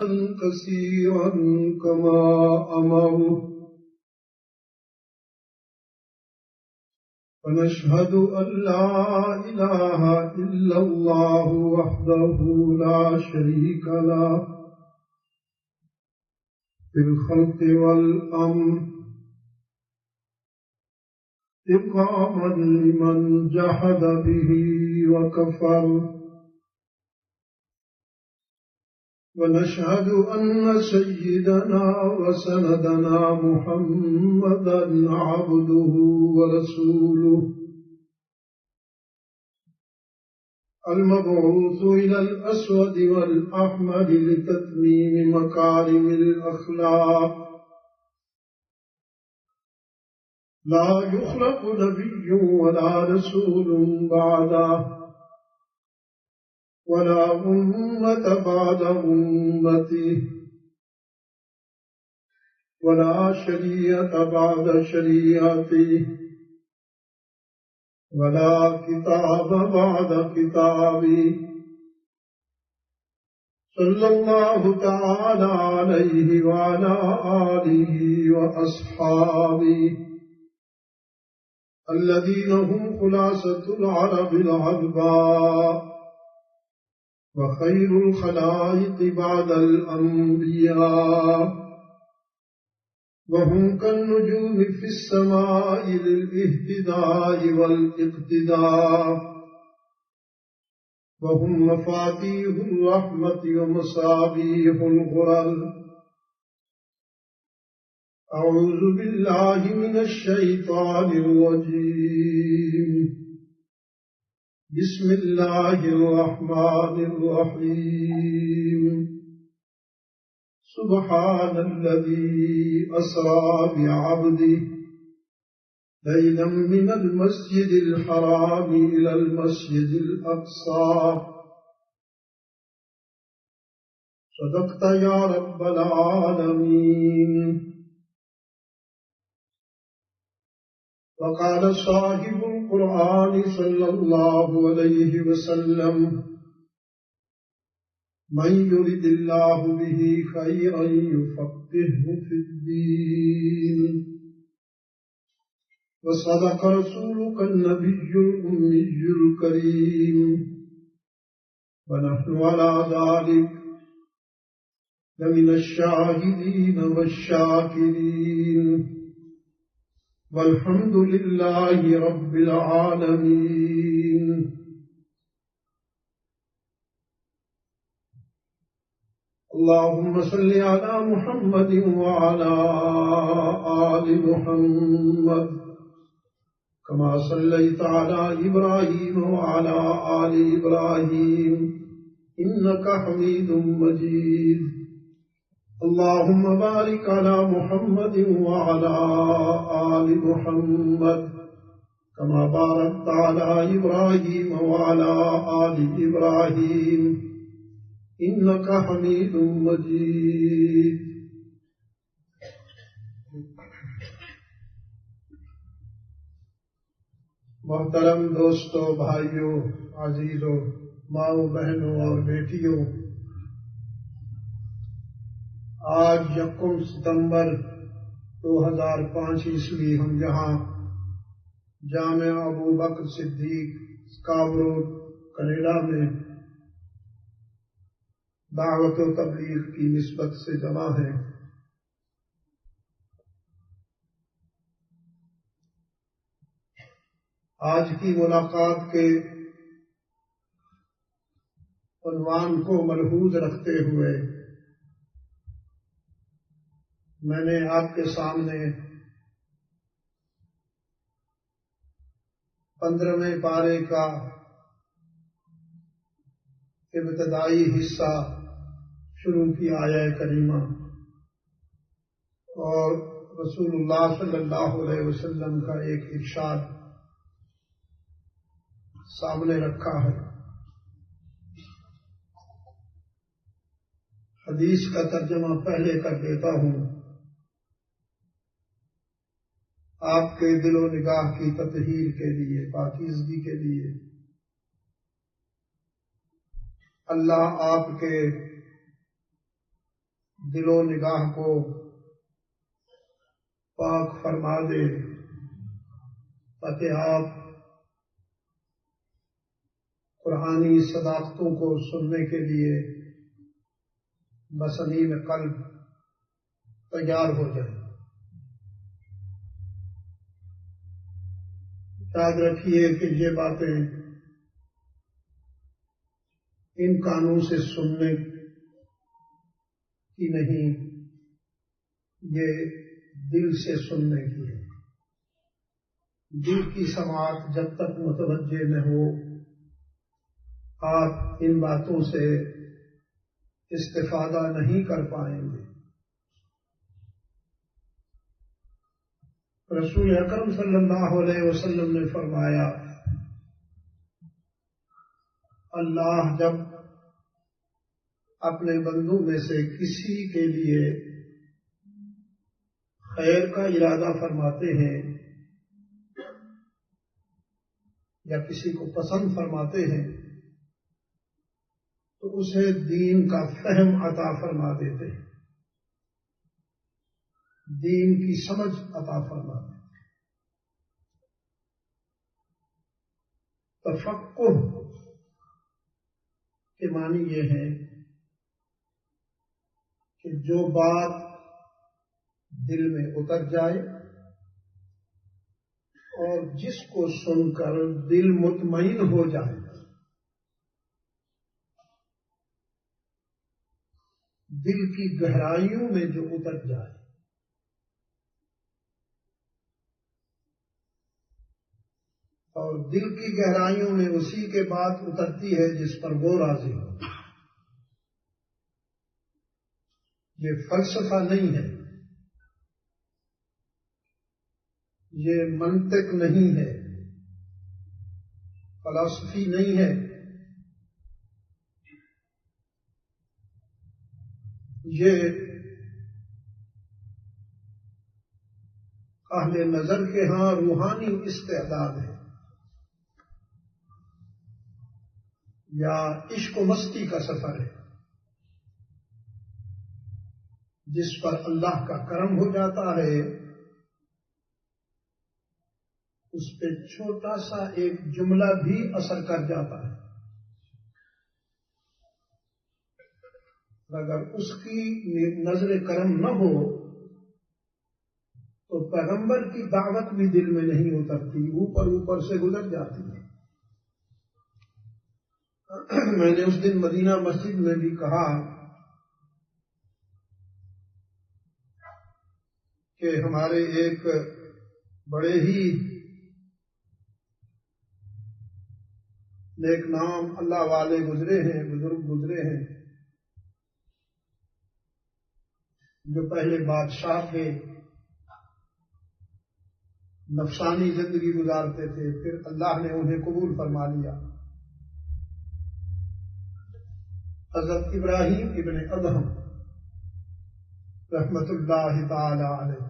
كثيرا كما أمروا ونشهد أن لا إله إلا الله وحده لا شريك له في الخلق والأمر إقاما لمن جحد به وكفر ونشهد أن سيدنا وسندنا محمدا عبده ورسوله المبعوث إلى الأسود والأحمر لتتميم مكارم الأخلاق لا يخلق نبي ولا رسول بعده ولا أمة بعد أمته ولا شريعة بعد شريعته ولا كتاب بعد كتابه صلى الله تعالى عليه وعلى آله وأصحابه الذين هم خلاصة العرب العرباء وخير الخلائق بعد الأنبياء وهم كالنجوم في السماء للاهتداء والاقتداء وهم مفاتيح الرحمة ومصابيح الغرر. أعوذ بالله من الشيطان الرجيم. بسم الله الرحمن الرحيم. سبحان الذي أسرى بعبده ليلا من المسجد الحرام إلى المسجد الأقصى. صدقت يا رب العالمين. وقال صاحب القرآن صلى الله عليه وسلم: من يرد الله به خيرا يفقهه في الدين. وصدق رسولك النبي الأمي الكريم. ونحن على ذلك لمن الشاهدين والشاكرين والحمد لله رب العالمين. اللهم صل على محمد وعلى آل محمد كما صليت على إبراهيم وعلى آل إبراهيم إنك حميد مجيد. اللهم بارك على محمد وعلى آل محمد كما باركت على إبراهيم وعلى آل إبراهيم إنك حميد مجيد. محترم دوستو، بھائیوں، عزیزوں، ماؤں، بہنوں اور بیٹیوں، آج 1 ستمبر 2005 عیسوی ہم یہاں جامع ابو بکر صدیق اسکابرو کینیڈا میں دعوت و تبلیغ کی نسبت سے جمع ہیں. آج کی ملاقات کے عنوان کو ملحوظ رکھتے ہوئے میں نے آپ کے سامنے 15ویں پارے کا ابتدائی حصہ شروع کی آیہ کریمہ اور رسول اللہ صلی اللہ علیہ وسلم کا ایک ارشاد سامنے رکھا ہے. حدیث کا ترجمہ پہلے کر دیتا ہوں آپ کے دل و نگاہ کی تطہیر کے لیے، پاکیزگی کے لیے. اللہ آپ کے دل و نگاہ کو پاک فرما دے تاکہ آپ قرآنی صداقتوں کو سننے کے لیے بصمیم قلب تیار ہو جائے۔ یاد رکھیے کہ یہ باتیں ان کانوں سے سننے کی نہیں، یہ دل سے سننے کی ہے۔ دل کی سماعت جب تک متوجہ نہ ہو، آپ ان باتوں سے استفادہ نہیں کر پائیں گے۔ رسول اکرم صلی اللہ علیہ وسلم نے فرمایا، اللہ جب اپنے بندوں میں سے کسی کے لیے خیر کا ارادہ فرماتے ہیں یا کسی کو پسند فرماتے ہیں تو اسے دین کا فہم عطا فرما دیتے ہیں، دین کی سمجھ عطا فرما دیتے ہیں۔ تفقہ کے معنی یہ ہے کہ جو بات دل میں اتر جائے اور جس کو سن کر دل مطمئن ہو جائے، دل کی گہرائیوں میں جو اتر جائے، اور دل کی گہرائیوں میں اسی کے بات اترتی ہے جس پر وہ راضی ہو۔ یہ فلسفہ نہیں ہے، یہ منطق نہیں ہے، فلسفی نہیں ہے، یہ اہل نظر کے ہاں روحانی استعداد ہے یا عشق و مستی کا سفر ہے، جس پر اللہ کا کرم ہو جاتا ہے، اس پہ چھوٹا سا ایک جملہ بھی اثر کر جاتا ہے۔ اگر اس کی نظر کرم نہ ہو تو پیغمبر کی دعوت بھی دل میں نہیں اترتی، اوپر اوپر سے گزر جاتی ہے۔ میں نے اس دن مدینہ مسجد میں بھی کہا کہ ہمارے ایک بڑے ہی نیک نام اللہ والے گزرے ہیں، بزرگ گزرے ہیں، جو پہلے بادشاہ تھے، نفسانی زندگی گزارتے تھے، پھر اللہ نے انہیں قبول فرما لیا۔ حضرت ابراہیم ابن ادہم رحمت اللہ تعالی علیہ،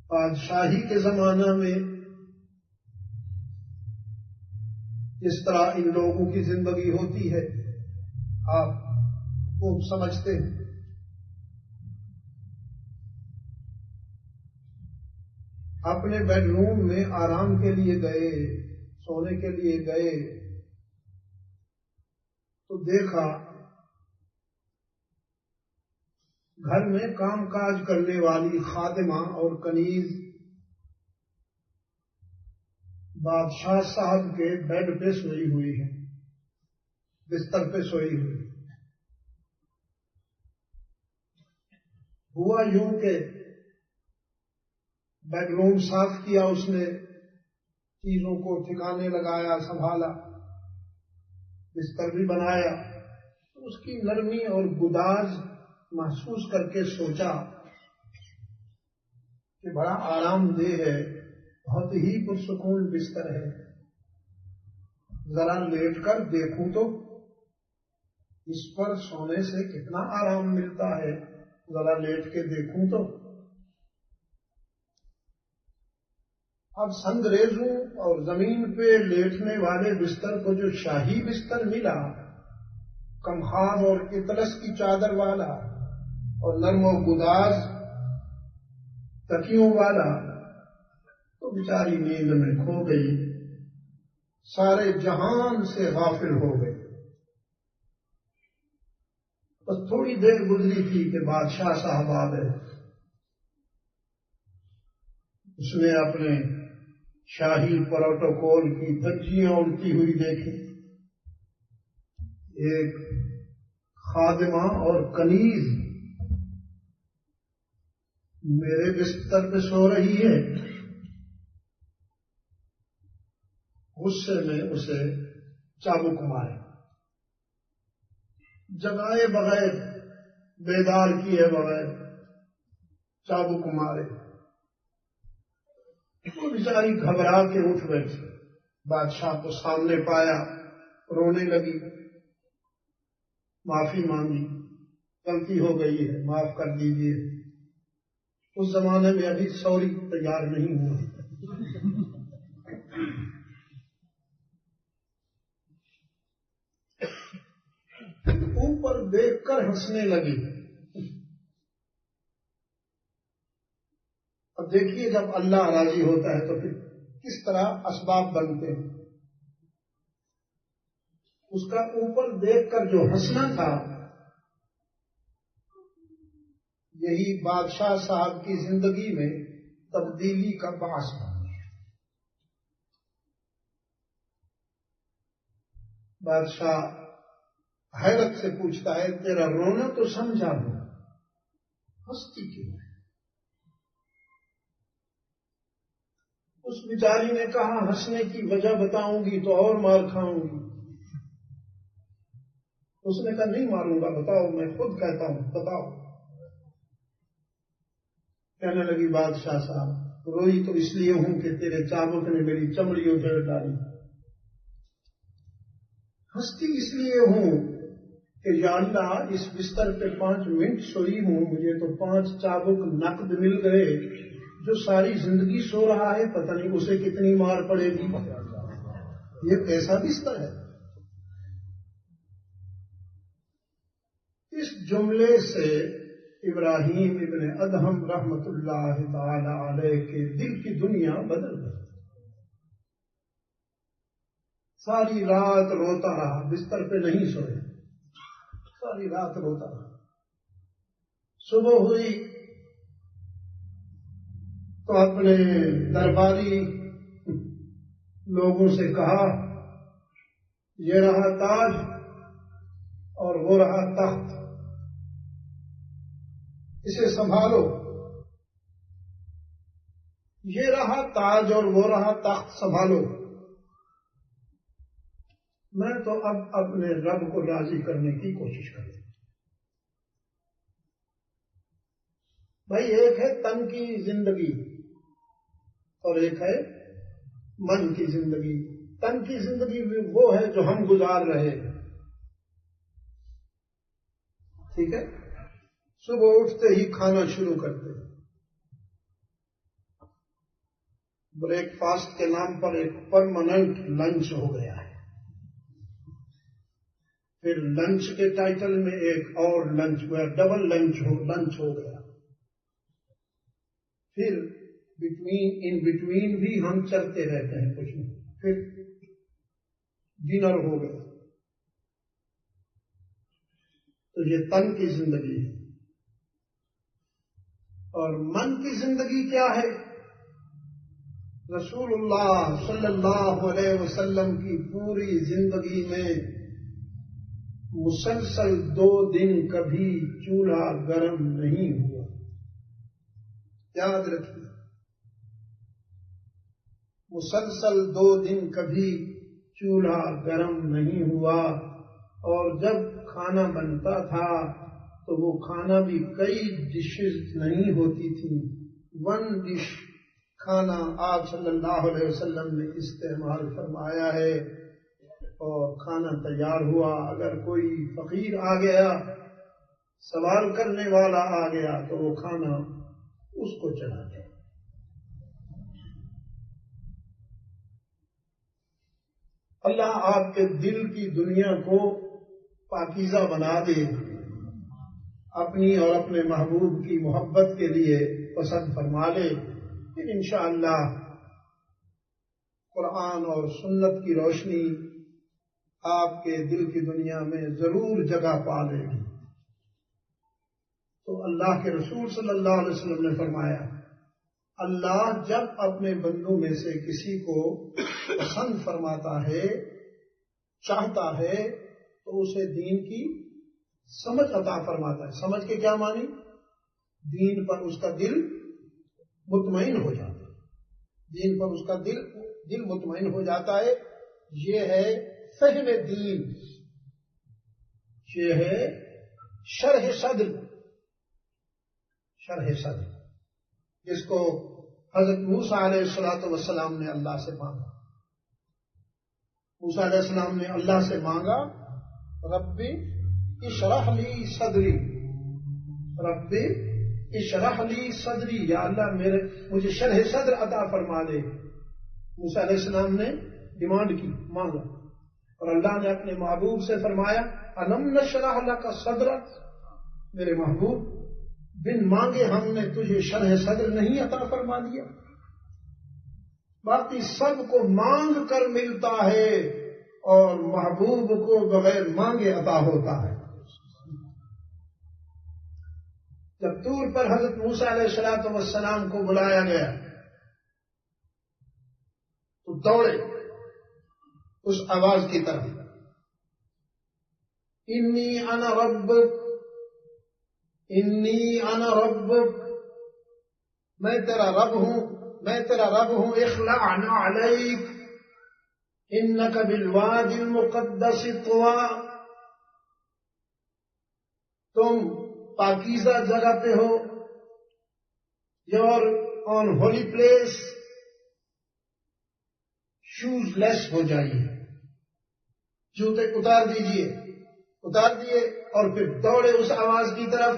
بادشاہی کے زمانہ میں جس طرح ان لوگوں کی زندگی ہوتی ہے آپ خوب سمجھتے ہیں۔ اپنے بیڈ روم میں آرام کے لیے گئے، سونے کے لیے گئے تو دیکھا گھر میں کام کاج کرنے والی خادمہ اور کنیز بادشاہ صاحب کے بیڈ پہ سوئی ہوئی ہے، بستر پہ سوئی ہوئی۔ ہوا یوں کہ بیڈ روم صاف کیا اس نے، چیزوں کو ٹھکانے لگایا، سنبھالا، بستر بھی بنایا، اس کی نرمی اور گداز محسوس کر کے سوچا کہ بڑا آرام دہ ہے، بہت ہی پرسکون بستر ہے، ذرا لیٹ کر دیکھوں تو اس پر سونے سے کتنا آرام ملتا ہے، ذرا لیٹ کے دیکھوں تو۔ اب سنگریزوں اور زمین پہ لیٹنے والے بستر کو جو شاہی بستر ملا، کمخام اور اطلس کی چادر والا اور نرم و گداز تکیوں والا، تو بیچاری نیند میں کھو گئی، سارے جہان سے غافل ہو گئے۔ بس تھوڑی دیر گزری تھی کہ بادشاہ صاحب آ گئے۔ اس نے اپنے شاہی پروٹوکول کی دھجیاں اڑتی ہوئی دیکھی، ایک خادمہ اور کنیز میرے بستر پہ سو رہی ہے۔ غصے میں اسے چابک مارے، جگائے بغیر، بیدار کیے بغیر چابک مارے۔ وہ بیچاری گھبرا کے اٹھ بیٹھی، بادشاہ کو سامنے پایا، رونے لگی، معافی مانگی، غلطی ہو گئی ہے، معاف کر دیجیے۔ اس زمانے میں ابھی سوری تیار نہیں ہوا۔ اوپر دیکھ کر ہنسنے لگی۔ اب دیکھیے جب اللہ راضی ہوتا ہے تو پھر کس طرح اسباب بنتے ہیں۔ اس کا اوپر دیکھ کر جو ہنسنا تھا، یہی بادشاہ صاحب کی زندگی میں تبدیلی کا باعث بن گیا۔ بادشاہ حیرت سے پوچھتا ہے، تیرا رونا تو سمجھا ہوں، ہنستی کیوں ہے؟ اس بیچاری نے کہا، ہنسنے کی وجہ بتاؤں گی تو اور مار کھاؤں گی۔ اس نے کہا، نہیں ماروں گا، بتاؤ، میں خود کہتا ہوں، بتاؤ۔ کہنے لگی، بادشاہ صاحب، روئی تو اس لیے ہوں کہ تیرے چابک نے میری چمڑی اجڑ ڈالی، ہنستی اس لیے ہوں کہ یا اللہ، اس بستر پہ 5 منٹ سوئی ہوں، مجھے تو 5 چابک نقد مل گئے۔ جو ساری زندگی سو رہا ہے، پتہ نہیں اسے کتنی مار پڑے گی۔ یہ کیسا بستر ہے؟ اس جملے سے ابراہیم ابن ادہم رحمت اللہ تعالی علیہ کے دل کی دنیا بدل گئی۔ ساری رات روتا رہا، بستر پہ نہیں سوئے، ساری رات روتا رہا۔ صبح ہوئی تو اپنے درباری لوگوں سے کہا، یہ رہا تاج اور وہ رہا تخت، اسے سنبھالو۔ یہ رہا تاج اور وہ رہا تخت، سنبھالو۔ میں تو اب اپنے رب کو راضی کرنے کی کوشش کروں۔ بھائی، ایک ہے تن کی زندگی اور ایک ہے من کی زندگی۔ تن کی زندگی وہ ہے جو ہم گزار رہے ہیں، ٹھیک ہے؟ صبح اٹھتے ہی کھانا شروع کرتے ہیں، بریک فاسٹ کے نام پر ایک پرماننٹ لنچ ہو گیا ہے، پھر لنچ کے ٹائٹل میں ایک اور لنچ ہوا، ڈبل لنچ ہو گیا، پھر ان بٹوین بھی ہم چلتے رہتے ہیں کچھ نہیں، پھر ڈنر ہو گیا۔ تو یہ تن کی زندگی ہے۔ اور من کی زندگی کیا ہے؟ رسول اللہ صلی اللہ علیہ وسلم کی پوری زندگی میں مسلسل 2 دن کبھی چولہا گرم نہیں ہوا۔ یاد رکھیے، مسلسل 2 دن کبھی چولہا گرم نہیں ہوا، اور جب کھانا بنتا تھا تو وہ کھانا بھی کئی ڈشز نہیں ہوتی تھی، 1 ڈش کھانا آپ صلی اللہ علیہ وسلم نے استعمال فرمایا ہے، اور کھانا تیار ہوا۔ اگر کوئی فقیر آ گیا، سوال کرنے والا آ گیا، تو وہ کھانا اس کو چلا دیا۔ اللہ آپ کے دل کی دنیا کو پاکیزہ بنا دے، اپنی اور اپنے محبوب کی محبت کے لیے پسند فرما لے، پھر انشاءاللہ قرآن اور سنت کی روشنی آپ کے دل کی دنیا میں ضرور جگہ پا لے گی۔ تو اللہ کے رسول صلی اللہ علیہ وسلم نے فرمایا، اللہ جب اپنے بندوں میں سے کسی کو پسند فرماتا ہے، چاہتا ہے، تو اسے دین کی سمجھ عطا فرماتا ہے۔ سمجھ کے کیا معنی؟ دین پر اس کا دل مطمئن ہو جاتا ہے، دین پر اس کا دل مطمئن ہو جاتا ہے۔ یہ ہے فہم دین، یہ ہے شرح صدر، شرح صدر جس کو حضرت موسیٰ علیہ السلام نے اللہ سے مانگا۔ موسیٰ علیہ السلام نے اللہ سے مانگا، ربی اشرح لی صدری، ربی اشرح لی صدری، یا اللہ مجھے شرح صدر عطا فرما دے۔ موسیٰ علیہ السلام نے ڈیمانڈ کی، مانگا، اور اللہ نے اپنے محبوب سے فرمایا، الم نشرح لک صدرک، میرے محبوب بن مانگے ہم نے تجھے شرح صدر نہیں عطا فرما دیا؟ باقی سب کو مانگ کر ملتا ہے اور محبوب کو بغیر مانگے عطا ہوتا ہے۔ جب طور پر حضرت موسیٰ علیہ السلام کو بلایا گیا تو دوڑے اس آواز کی طرف، انی انا ربک، انی انا ربک، میں تیرا رب ہوں، میں تیرا رب ہوں، اخلع علیک انک بالوادی المقدس طویٰ، تم پاکیزہ جگہ پہ ہو، you're on holy place, shoeless ہو جائیے، جوتے اتار دیجئے، اتار دیے، اور پھر دوڑے اس آواز کی طرف۔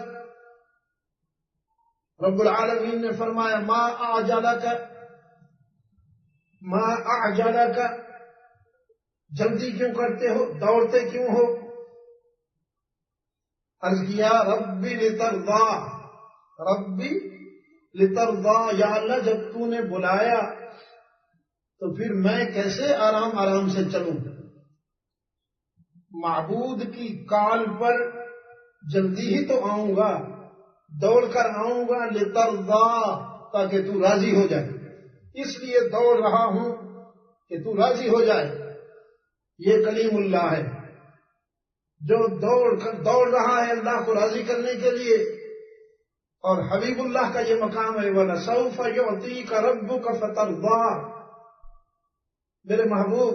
رب العالمین نے فرمایا، ما اعجلک، ما اعجلک، جلدی کیوں کرتے ہو، دوڑتے کیوں ہو؟ عرض کیا، ربی لترضا، ربی لترضا، یا اللہ جب تو نے بلایا تو پھر میں کیسے آرام آرام سے چلوں؟ معبود کی کال پر جلدی ہی تو آؤں گا، دوڑ کر آؤں گا، لترضا، تاکہ تو راضی ہو جائے، اس لیے دوڑ رہا ہوں کہ تو راضی ہو جائے۔ یہ کلیم اللہ ہے جو دوڑ رہا ہے اللہ کو راضی کرنے کے لیے، اور حبیب اللہ کا یہ مقام ہے، وَلَسَوْفَ يُعْطِيكَ رَبُّكَ فَتَرْضَىٰ، میرے محبوب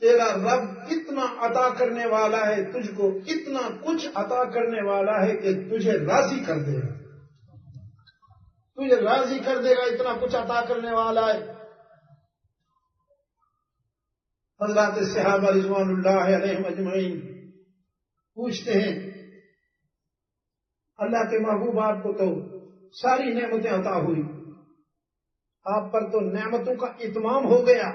تیرا رب اتنا عطا کرنے والا ہے، تجھ کو اتنا کچھ عطا کرنے والا ہے کہ تجھے راضی کر دے گا، تجھے راضی کر دے گا، اتنا کچھ عطا کرنے والا ہے۔ حضرات صحابہ رضوان اللہ علیہم اجمعین پوچھتے ہیں، اللہ کے محبوب آپ کو تو ساری نعمتیں عطا ہوئی، آپ پر تو نعمتوں کا اتمام ہو گیا،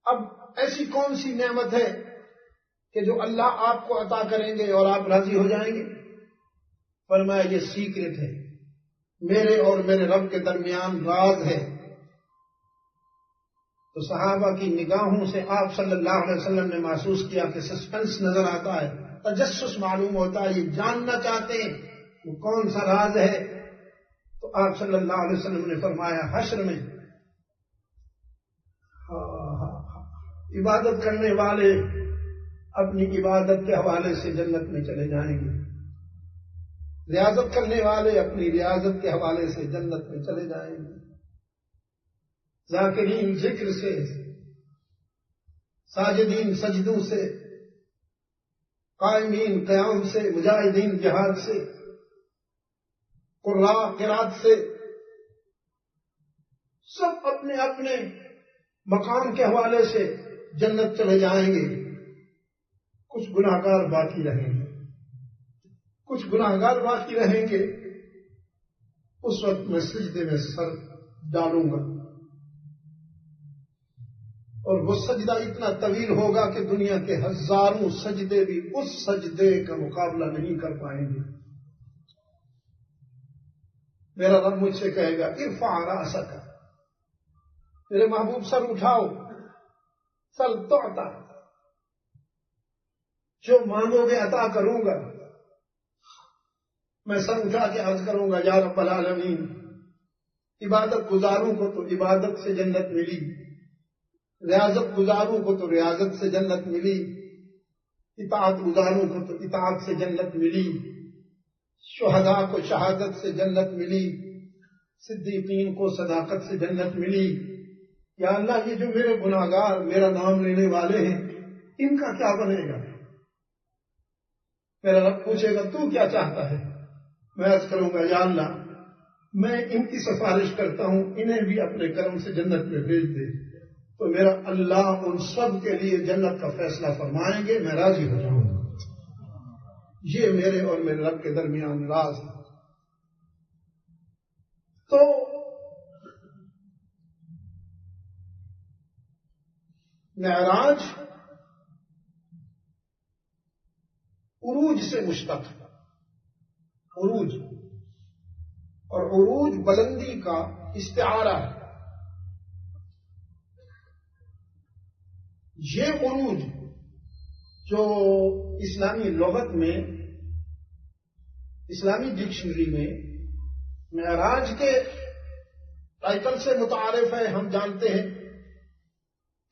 اب ایسی کون سی نعمت ہے کہ جو اللہ آپ کو عطا کریں گے اور آپ راضی ہو جائیں گے؟ فرمایا، یہ سیکرٹ ہے، میرے اور میرے رب کے درمیان راز ہے۔ تو صحابہ کی نگاہوں سے آپ صلی اللہ علیہ وسلم نے محسوس کیا کہ سسپنس نظر آتا ہے، تجسس معلوم ہوتا ہے، یہ جاننا چاہتے ہیں وہ کون سا راز ہے۔ تو آپ صلی اللہ علیہ وسلم نے فرمایا، حشر میں عبادت کرنے والے اپنی عبادت کے حوالے سے جنت میں چلے جائیں گے، ریاضت کرنے والے اپنی ریاضت کے حوالے سے جنت میں چلے جائیں گے، ذاکرین ذکر سے، ساجدین سجدوں سے، قائمین قیام سے، مجاہدین جہاد سے، قراء قرات سے، سب اپنے اپنے مقام کے حوالے سے جنت چلے جائیں گے۔ کچھ گناہگار باقی رہیں گے، کچھ گناہگار باقی رہیں گے، اس وقت میں سجدے میں سر ڈالوں گا، اور وہ سجدہ اتنا طویل ہوگا کہ دنیا کے ہزاروں سجدے بھی اس سجدے کا مقابلہ نہیں کر پائیں گے. میرا رب مجھ سے کہے گا ارفع رأسک، میرے محبوب سر اٹھاؤ، سل تعطا، جو مانگو گے عطا کروں گا. میں سر اٹھا کے عرض کروں گا یا رب العالمین، عبادت گزاروں کو تو عبادت سے جنت ملی، ریاضت گزاروں کو تو ریاضت سے جنت ملی، اطاعت گزاروں کو تو اطاعت سے جنت ملی، شہداء کو شہادت سے جنت ملی، صدیقین کو صداقت سے جنت ملی. یا اللہ یہ جو میرے گناہگار میرا نام لینے والے ہیں ان کا کیا بنے گا؟ میرا رب پوچھے گا تو کیا چاہتا ہے؟ میں عرض کروں گا یا اللہ میں ان کی سفارش کرتا ہوں، انہیں بھی اپنے کرم سے جنت میں بھیج دے. تو میرا اللہ ان سب کے لیے جنت کا فیصلہ فرمائیں گے، میں راضی ہو جاؤں گا. یہ میرے اور میرے رب کے درمیان راز ہے. تو معراج عروج سے مشتق ہے. عروج اور عروج بلندی کا استعارہ ہے. یہ عروج جو اسلامی لغت میں، اسلامی ڈکشنری میں معراج کے ٹائٹل سے متعارف ہے، ہم جانتے ہیں.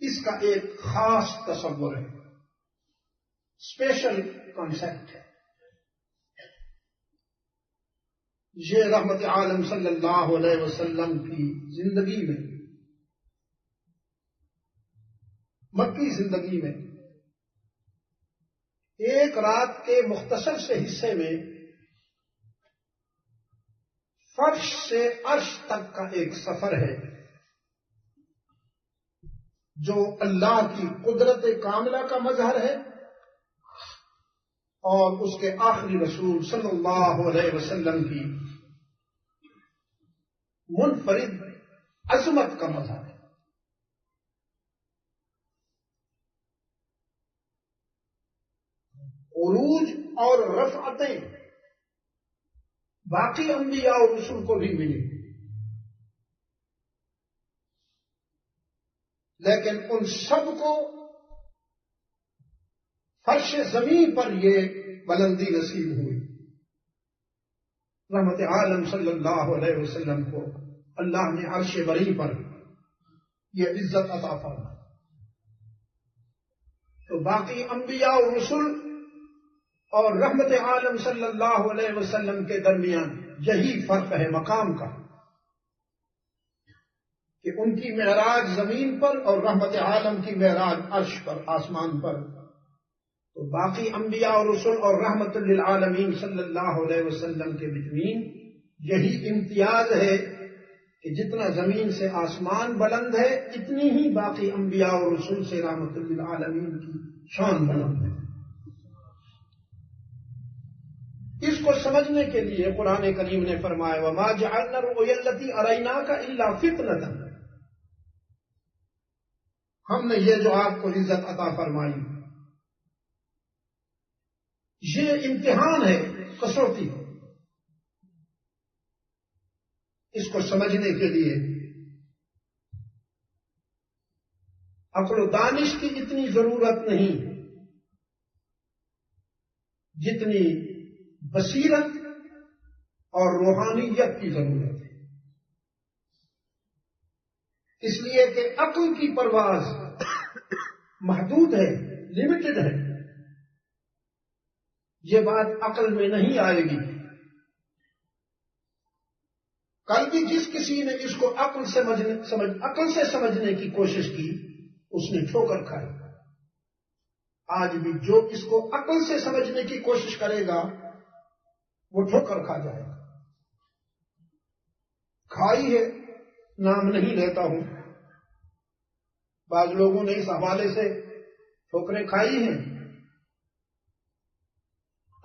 اس کا ایک خاص تصور ہے، اسپیشل کانسیپٹ ہے. یہ رحمت عالم صلی اللہ علیہ وسلم کی زندگی میں، مکی زندگی میں ایک رات کے مختصر سے حصے میں فرش سے عرش تک کا ایک سفر ہے جو اللہ کی قدرت کاملہ کا مظہر ہے اور اس کے آخری رسول صلی اللہ علیہ وسلم کی منفرد عظمت کا مظہر ہے. عروج اور رفعتیں باقی انبیاء اور رسول کو بھی ملی، لیکن ان سب کو فرش زمین پر یہ بلندی نصیب ہوئی. رحمت عالم صلی اللہ علیہ وسلم کو اللہ نے عرش بری پر یہ عزت عطا فرمائی. تو باقی انبیاء اور رسول اور رحمت عالم صلی اللہ علیہ وسلم کے درمیان یہی فرق ہے مقام کا کہ ان کی معراج زمین پر اور رحمت عالم کی معراج عرش پر، آسمان پر. تو باقی انبیاء اور رسول اور رحمت للعالمین صلی اللہ علیہ وسلم کے بتوین یہی امتیاز ہے کہ جتنا زمین سے آسمان بلند ہے اتنی ہی باقی انبیاء اور رسول سے رحمت للعالمین کی شان بلند ہے. اس کو سمجھنے کے لیے قرآن کریم نے فرمایا وَمَا جَعَلْنَا الرُّؤْيَا الَّتِي أَرَيْنَاكَ إِلَّا فِتْنَةً، ہم نے یہ جو آپ کو عزت عطا فرمائی یہ امتحان ہے، کسوٹی. اس کو سمجھنے کے لیے عقل و دانش کی اتنی ضرورت نہیں جتنی بصیرت اور روحانیت کی ضرورت ہے. اس لیے کہ عقل کی پرواز محدود ہے، لمیٹڈ ہے. یہ بات عقل میں نہیں آئے گی. کل بھی جس کسی نے اس کو عقل سے سمجھنے کی کوشش کی اس نے ٹھوکر کھائی. آج بھی جو اس کو عقل سے سمجھنے کی کوشش کرے گا وہ ٹھوکر کھا جائے گا. کھائی ہے، نام نہیں لیتا ہوں، بعض لوگوں نے اس حوالے سے ٹھوکریں کھائی ہیں.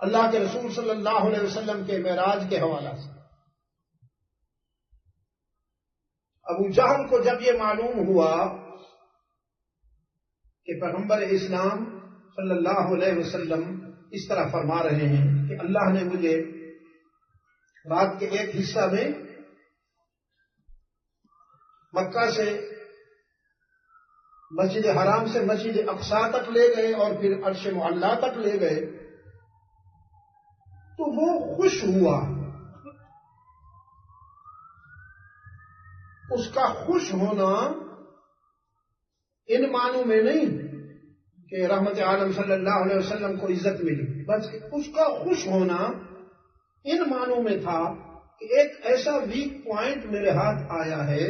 اللہ کے رسول صلی اللہ علیہ وسلم کے معراج کے حوالہ سے ابو جہل کو جب یہ معلوم ہوا کہ پیغمبر اسلام صلی اللہ علیہ وسلم اس طرح فرما رہے ہیں کہ اللہ نے مجھے رات کے ایک حصہ میں مکہ سے مسجد حرام سے مسجد اقصی تک لے گئے اور پھر عرش معلی تک لے گئے، تو وہ خوش ہوا. اس کا خوش ہونا ان معنوں میں نہیں کہ رحمت عالم صلی اللہ علیہ وسلم کو عزت ملی، بس اس کا خوش ہونا ان معنوں میں تھا کہ ایک ایسا ویک پوائنٹ میرے ہاتھ آیا ہے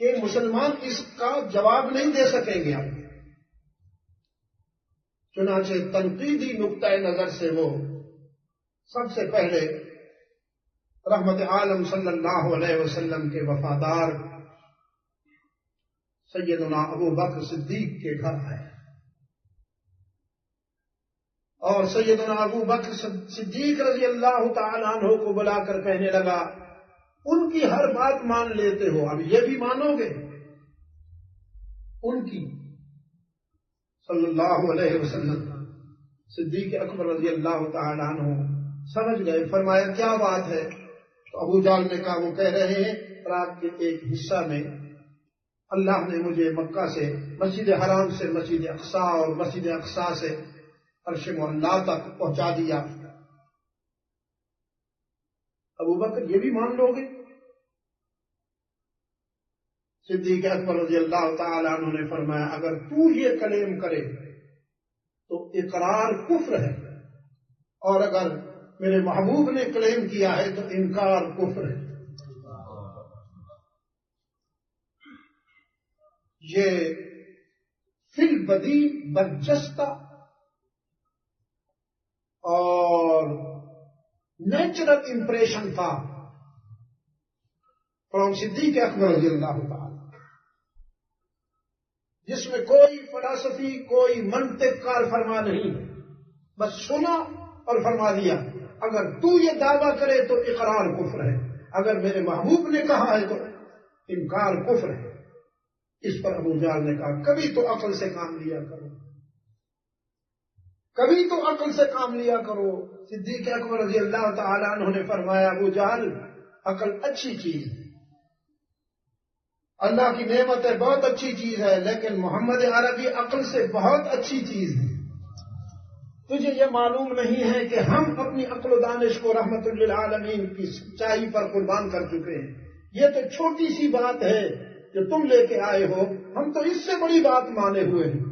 کہ مسلمان اس کا جواب نہیں دے سکیں گے. اب چنانچہ تنقیدی نقطۂ نظر سے وہ سب سے پہلے رحمت عالم صلی اللہ علیہ وسلم کے وفادار سیدنا ابو بکر صدیق کے گھر آئے اور سیدنا ابو بکر صدیق رضی اللہ تعالیٰ عنہ کو بلا کر کہنے لگا، ان کی ہر بات مان لیتے ہو، اب یہ بھی مانو گے ان کی؟ صلی اللہ علیہ وسلم صدیق اکبر رضی اللہ تعالیٰ عنہ سمجھ گئے. فرمایا کیا بات ہے؟ تو ابو جہل نے کہا، وہ کہہ رہے ہیں رات کے ایک حصہ میں اللہ نے مجھے مکہ سے مسجد حرام سے مسجد اقصی اور مسجد اقصی سے عرش معلی تک پہنچا دیا. ابو بکر یہ بھی مان لو گے؟ صدیق اکبر رضی اللہ تعالیٰ عنہ نے فرمایا، اگر تو یہ کلیم کرے تو اقرار کفر ہے، اور اگر میرے محبوب نے کلیم کیا ہے تو انکار کفر ہے. یہ فی البدی برجستہ اور نیچرل امپریشن تھا فرام صدیق اکبر رضی اللہ تعالی، جس میں کوئی فلسفی کوئی منطق کار فرما نہیں، بس سنا اور فرما دیا. اگر تو یہ دعویٰ کرے تو اقرار کفر ہے، اگر میرے محبوب نے کہا ہے تو انکار کفر ہے. اس پر ابو جہل نے کہا، کبھی تو عقل سے کام لیا کرو، کبھی تو عقل سے کام لیا کرو. صدیق اکبر رضی اللہ تعالیٰ عنہ نے فرمایا، ابو جہل عقل اچھی چیز ہے، اللہ کی نعمت ہے، بہت اچھی چیز ہے، لیکن محمد عربی عقل سے بہت اچھی چیز ہے. تجھے یہ معلوم نہیں ہے کہ ہم اپنی عقل و دانش کو رحمت للعالمین کی سچائی پر قربان کر چکے ہیں. یہ تو چھوٹی سی بات ہے جو تم لے کے آئے ہو، ہم تو اس سے بڑی بات مانے ہوئے ہیں.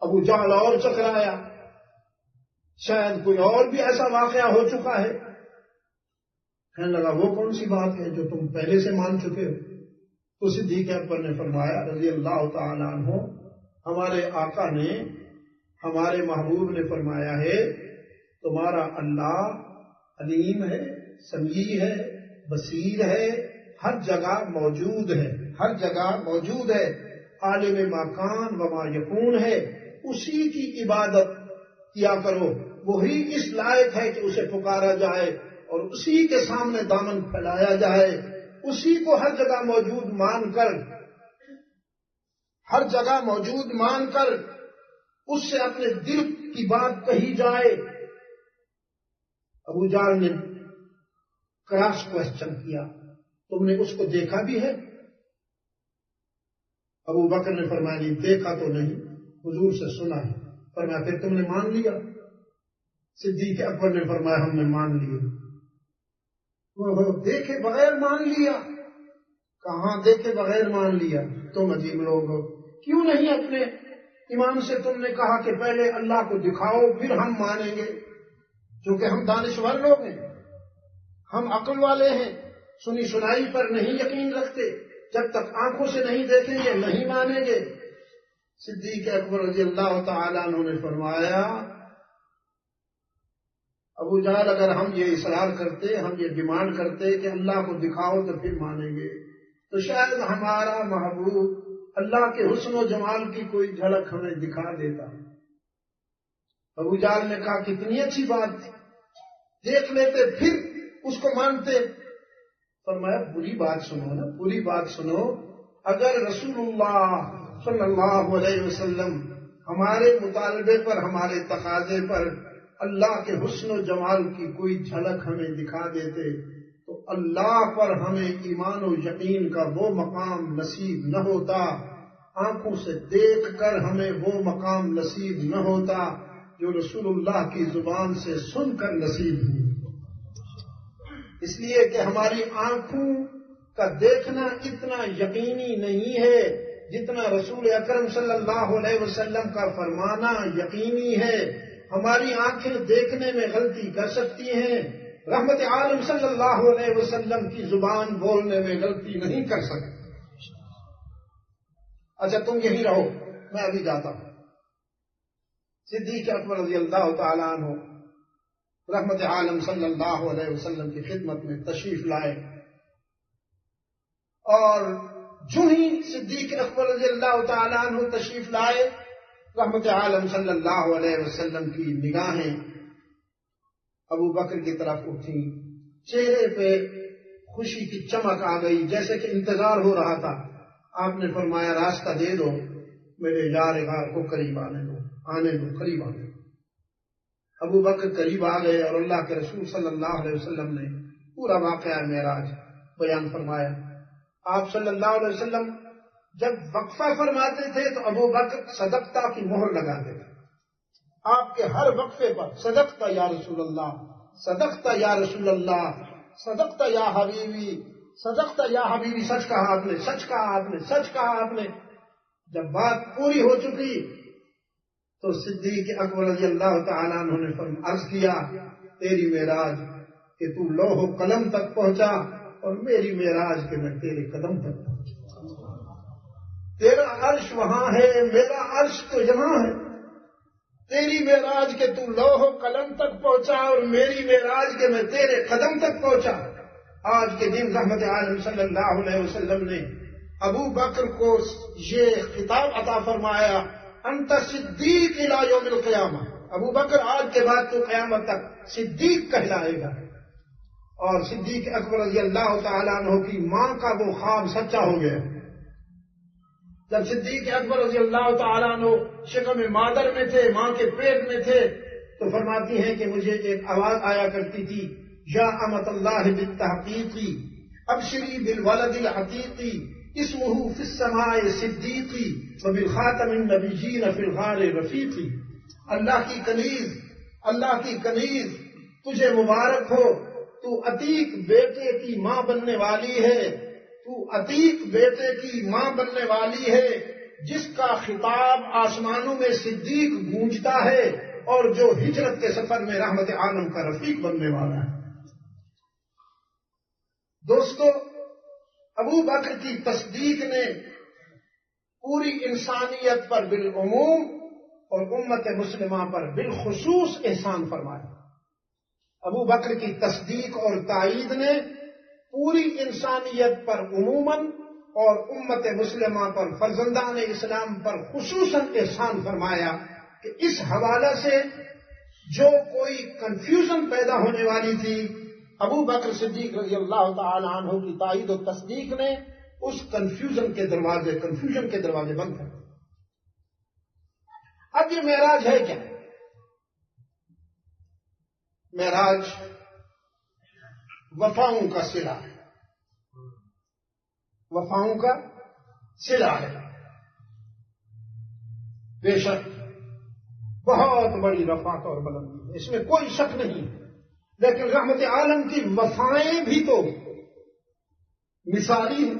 ابو جہل اور چکرایا، شاید کوئی اور بھی ایسا واقعہ ہو چکا ہے. کہنے لگا، وہ کون سی بات ہے جو تم پہلے سے مان چکے ہو؟ تو صدیق اکبر نے فرمایا رضی اللہ تعالیٰ عنہ، ہمارے آقا نے، ہمارے محبوب نے فرمایا ہے، تمہارا اللہ علیم ہے، سمیع ہے، بصیر ہے، ہر جگہ موجود ہے، ہر جگہ موجود ہے، عالم ما کان و ما یکون ہے. اسی کی عبادت کیا کرو، وہی اس لائق ہے کہ اسے پکارا جائے اور اسی کے سامنے دامن پھیلایا جائے. اسی کو ہر جگہ موجود مان کر، ہر جگہ موجود مان کر اس سے اپنے دل کی بات کہی جائے. ابو جہل نے کراس کوشچن کیا، تم نے اس کو دیکھا بھی ہے؟ ابو بکر نے فرمایا، نہیں دیکھا تو نہیں، حضور سے سنا ہے. فرمایا پھر تم نے مان لیا؟ صدیق اکبر نے فرمایا ہم نے مان لیا. وہ دیکھے بغیر مان لیا؟ کہاں دیکھے بغیر مان لیا؟ تم عجیب لوگ ہو. کیوں نہیں اپنے امام سے تم نے کہا کہ پہلے اللہ کو دکھاؤ پھر ہم مانیں گے؟ چونکہ ہم دانشور لوگ ہیں، ہم عقل والے ہیں، سنی سنائی پر نہیں یقین رکھتے، جب تک آنکھوں سے نہیں دیکھیں گے نہیں مانیں گے. صدیق اکبر رضی اللہ تعالیٰ عنہ نے فرمایا، ابو جہل اگر ہم یہ اصرار کرتے، ہم یہ ڈیمانڈ کرتے کہ اللہ کو دکھاؤ تو پھر مانیں گے، تو شاید ہمارا محبوب اللہ کے حسن و جمال کی کوئی جھلک ہمیں دکھا دیتا. ابو جہل نے کہا کتنی اچھی بات تھی، دیکھ لیتے پھر اس کو مانتے. فرمایا بری بات سنو نا، بری بات سنو. اگر رسول اللہ صلی اللہ علیہ وسلم ہمارے مطالبے پر، ہمارے تقاضے پر اللہ کے حسن و جمال کی کوئی جھلک ہمیں دکھا دیتے تو اللہ پر ہمیں ایمان و یقین کا وہ مقام نصیب نہ ہوتا، آنکھوں سے دیکھ کر ہمیں وہ مقام نصیب نہ ہوتا جو رسول اللہ کی زبان سے سن کر نصیب ہوئی۔ اس لیے کہ ہماری آنکھوں کا دیکھنا اتنا یقینی نہیں ہے جتنا رسول اکرم صلی اللہ علیہ وسلم کا فرمانا یقینی ہے۔ ہماری آنکھیں دیکھنے میں غلطی کر سکتی ہیں، رحمت عالم صلی اللہ علیہ وسلم کی زبان بولنے میں غلطی نہیں کر سکتی۔ اچھا تم یہی رہو، میں ابھی جاتا ہوں۔ صدیق اکبر رضی اللہ تعالیٰ عنہ رحمت عالم صلی اللہ علیہ وسلم کی خدمت میں تشریف لائے، اور جو ہی صدیق اکبر رضی اللہ تعالیٰ عنہ تشریف لائے، رحمت عالم صلی اللہ علیہ وسلم کی نگاہیں ابو بکر کی طرف اٹھی، چہرے پہ خوشی کی چمک آ گئی، جیسے کہ انتظار ہو رہا تھا۔ آپ نے فرمایا راستہ دے دو، میرے یار غار کو قریب آنے دو، قریب آنے دو۔ ابو بکر قریب آ گئے اور اللہ کے رسول صلی اللہ علیہ وسلم نے پورا واقعہ معراج بیان فرمایا۔ آپ صلی اللہ علیہ وسلم جب وقفہ فرماتے تھے تو ابو بکر صدقتا کی مہر لگاتے تھے۔ آپ کے ہر وقفے پر صدقتا یا رسول اللہ، صدقتا یا رسول اللہ، صدقتا یا حبیبی، صدقتا یا حبیبی، سچ کہا آپ نے، سچ کہا آپ نے، سچ کہا آپ نے۔ جب بات پوری ہو چکی تو صدیق اکبر رضی اللہ تعالیٰ عنہ نے عرض کیا، تیری معراج کہ تو لوح و قلم تک پہنچا، اور میری معراج کہ میں تیرے قدم تک پہنچا۔ تیرا عرش وہاں ہے، میرا عرش تو یہاں ہے۔ تیری معراج کہ تو لوح و قلم تک پہنچا، اور میری معراج کہ میں تیرے قدم تک پہنچا۔ آج کے دن رحمت عالم صلی اللہ علیہ وسلم نے ابو بکر کو یہ خطاب عطا فرمایا، انت صدیق الی یوم القیامہ، ابو بکر آج کے بعد تو قیامت تک صدیق کہلائے گا۔ اور صدیق اکبر رضی اللہ تعالیٰ عنہ کی ماں کا وہ خواب سچا ہو گیا۔ جب صدیق اکبر رضی اللہ تعالیٰ عنہ شکم مادر میں تھے، ماں کے پیٹ میں تھے، تو فرماتی ہیں کہ مجھے ایک آواز آیا کرتی تھی، یا امت اللہ بالتحقیقی ابشری بالولد العتیقی اسمہ فی السماء صدیقی وبالخاتم النبیین فی الغار رفیقی۔ اللہ کی کنیز، اللہ کی کنیز تجھے مبارک ہو، تو عتیق بیٹے کی ماں بننے والی ہے، تو عتیق بیٹے کی ماں بننے والی ہے، جس کا خطاب آسمانوں میں صدیق گونجتا ہے، اور جو ہجرت کے سفر میں رحمت عالم کا رفیق بننے والا ہے۔ دوستو، ابو بکر کی تصدیق نے پوری انسانیت پر بالعموم اور امت مسلمہ پر بالخصوص احسان فرمایا۔ ابو بکر کی تصدیق اور تائید نے پوری انسانیت پر عموماً اور امت مسلمہ پر، فرزندان اسلام پر خصوصاً احسان فرمایا کہ اس حوالے سے جو کوئی کنفیوژن پیدا ہونے والی تھی، ابو بکر صدیق رضی اللہ تعالی عنہ کی تائید و تصدیق نے اس کنفیوژن کے دروازے بند کر دیے۔ اب یہ معراج ہے کیا؟ معراج وفاؤں کا صلہ ہے، وفاؤں کا صلہ ہے۔ بے شک بہت بڑی رفعت اور بلندی ہے، اس میں کوئی شک نہیں، لیکن رحمت عالم کی وفائیں بھی تو مثالی ہیں۔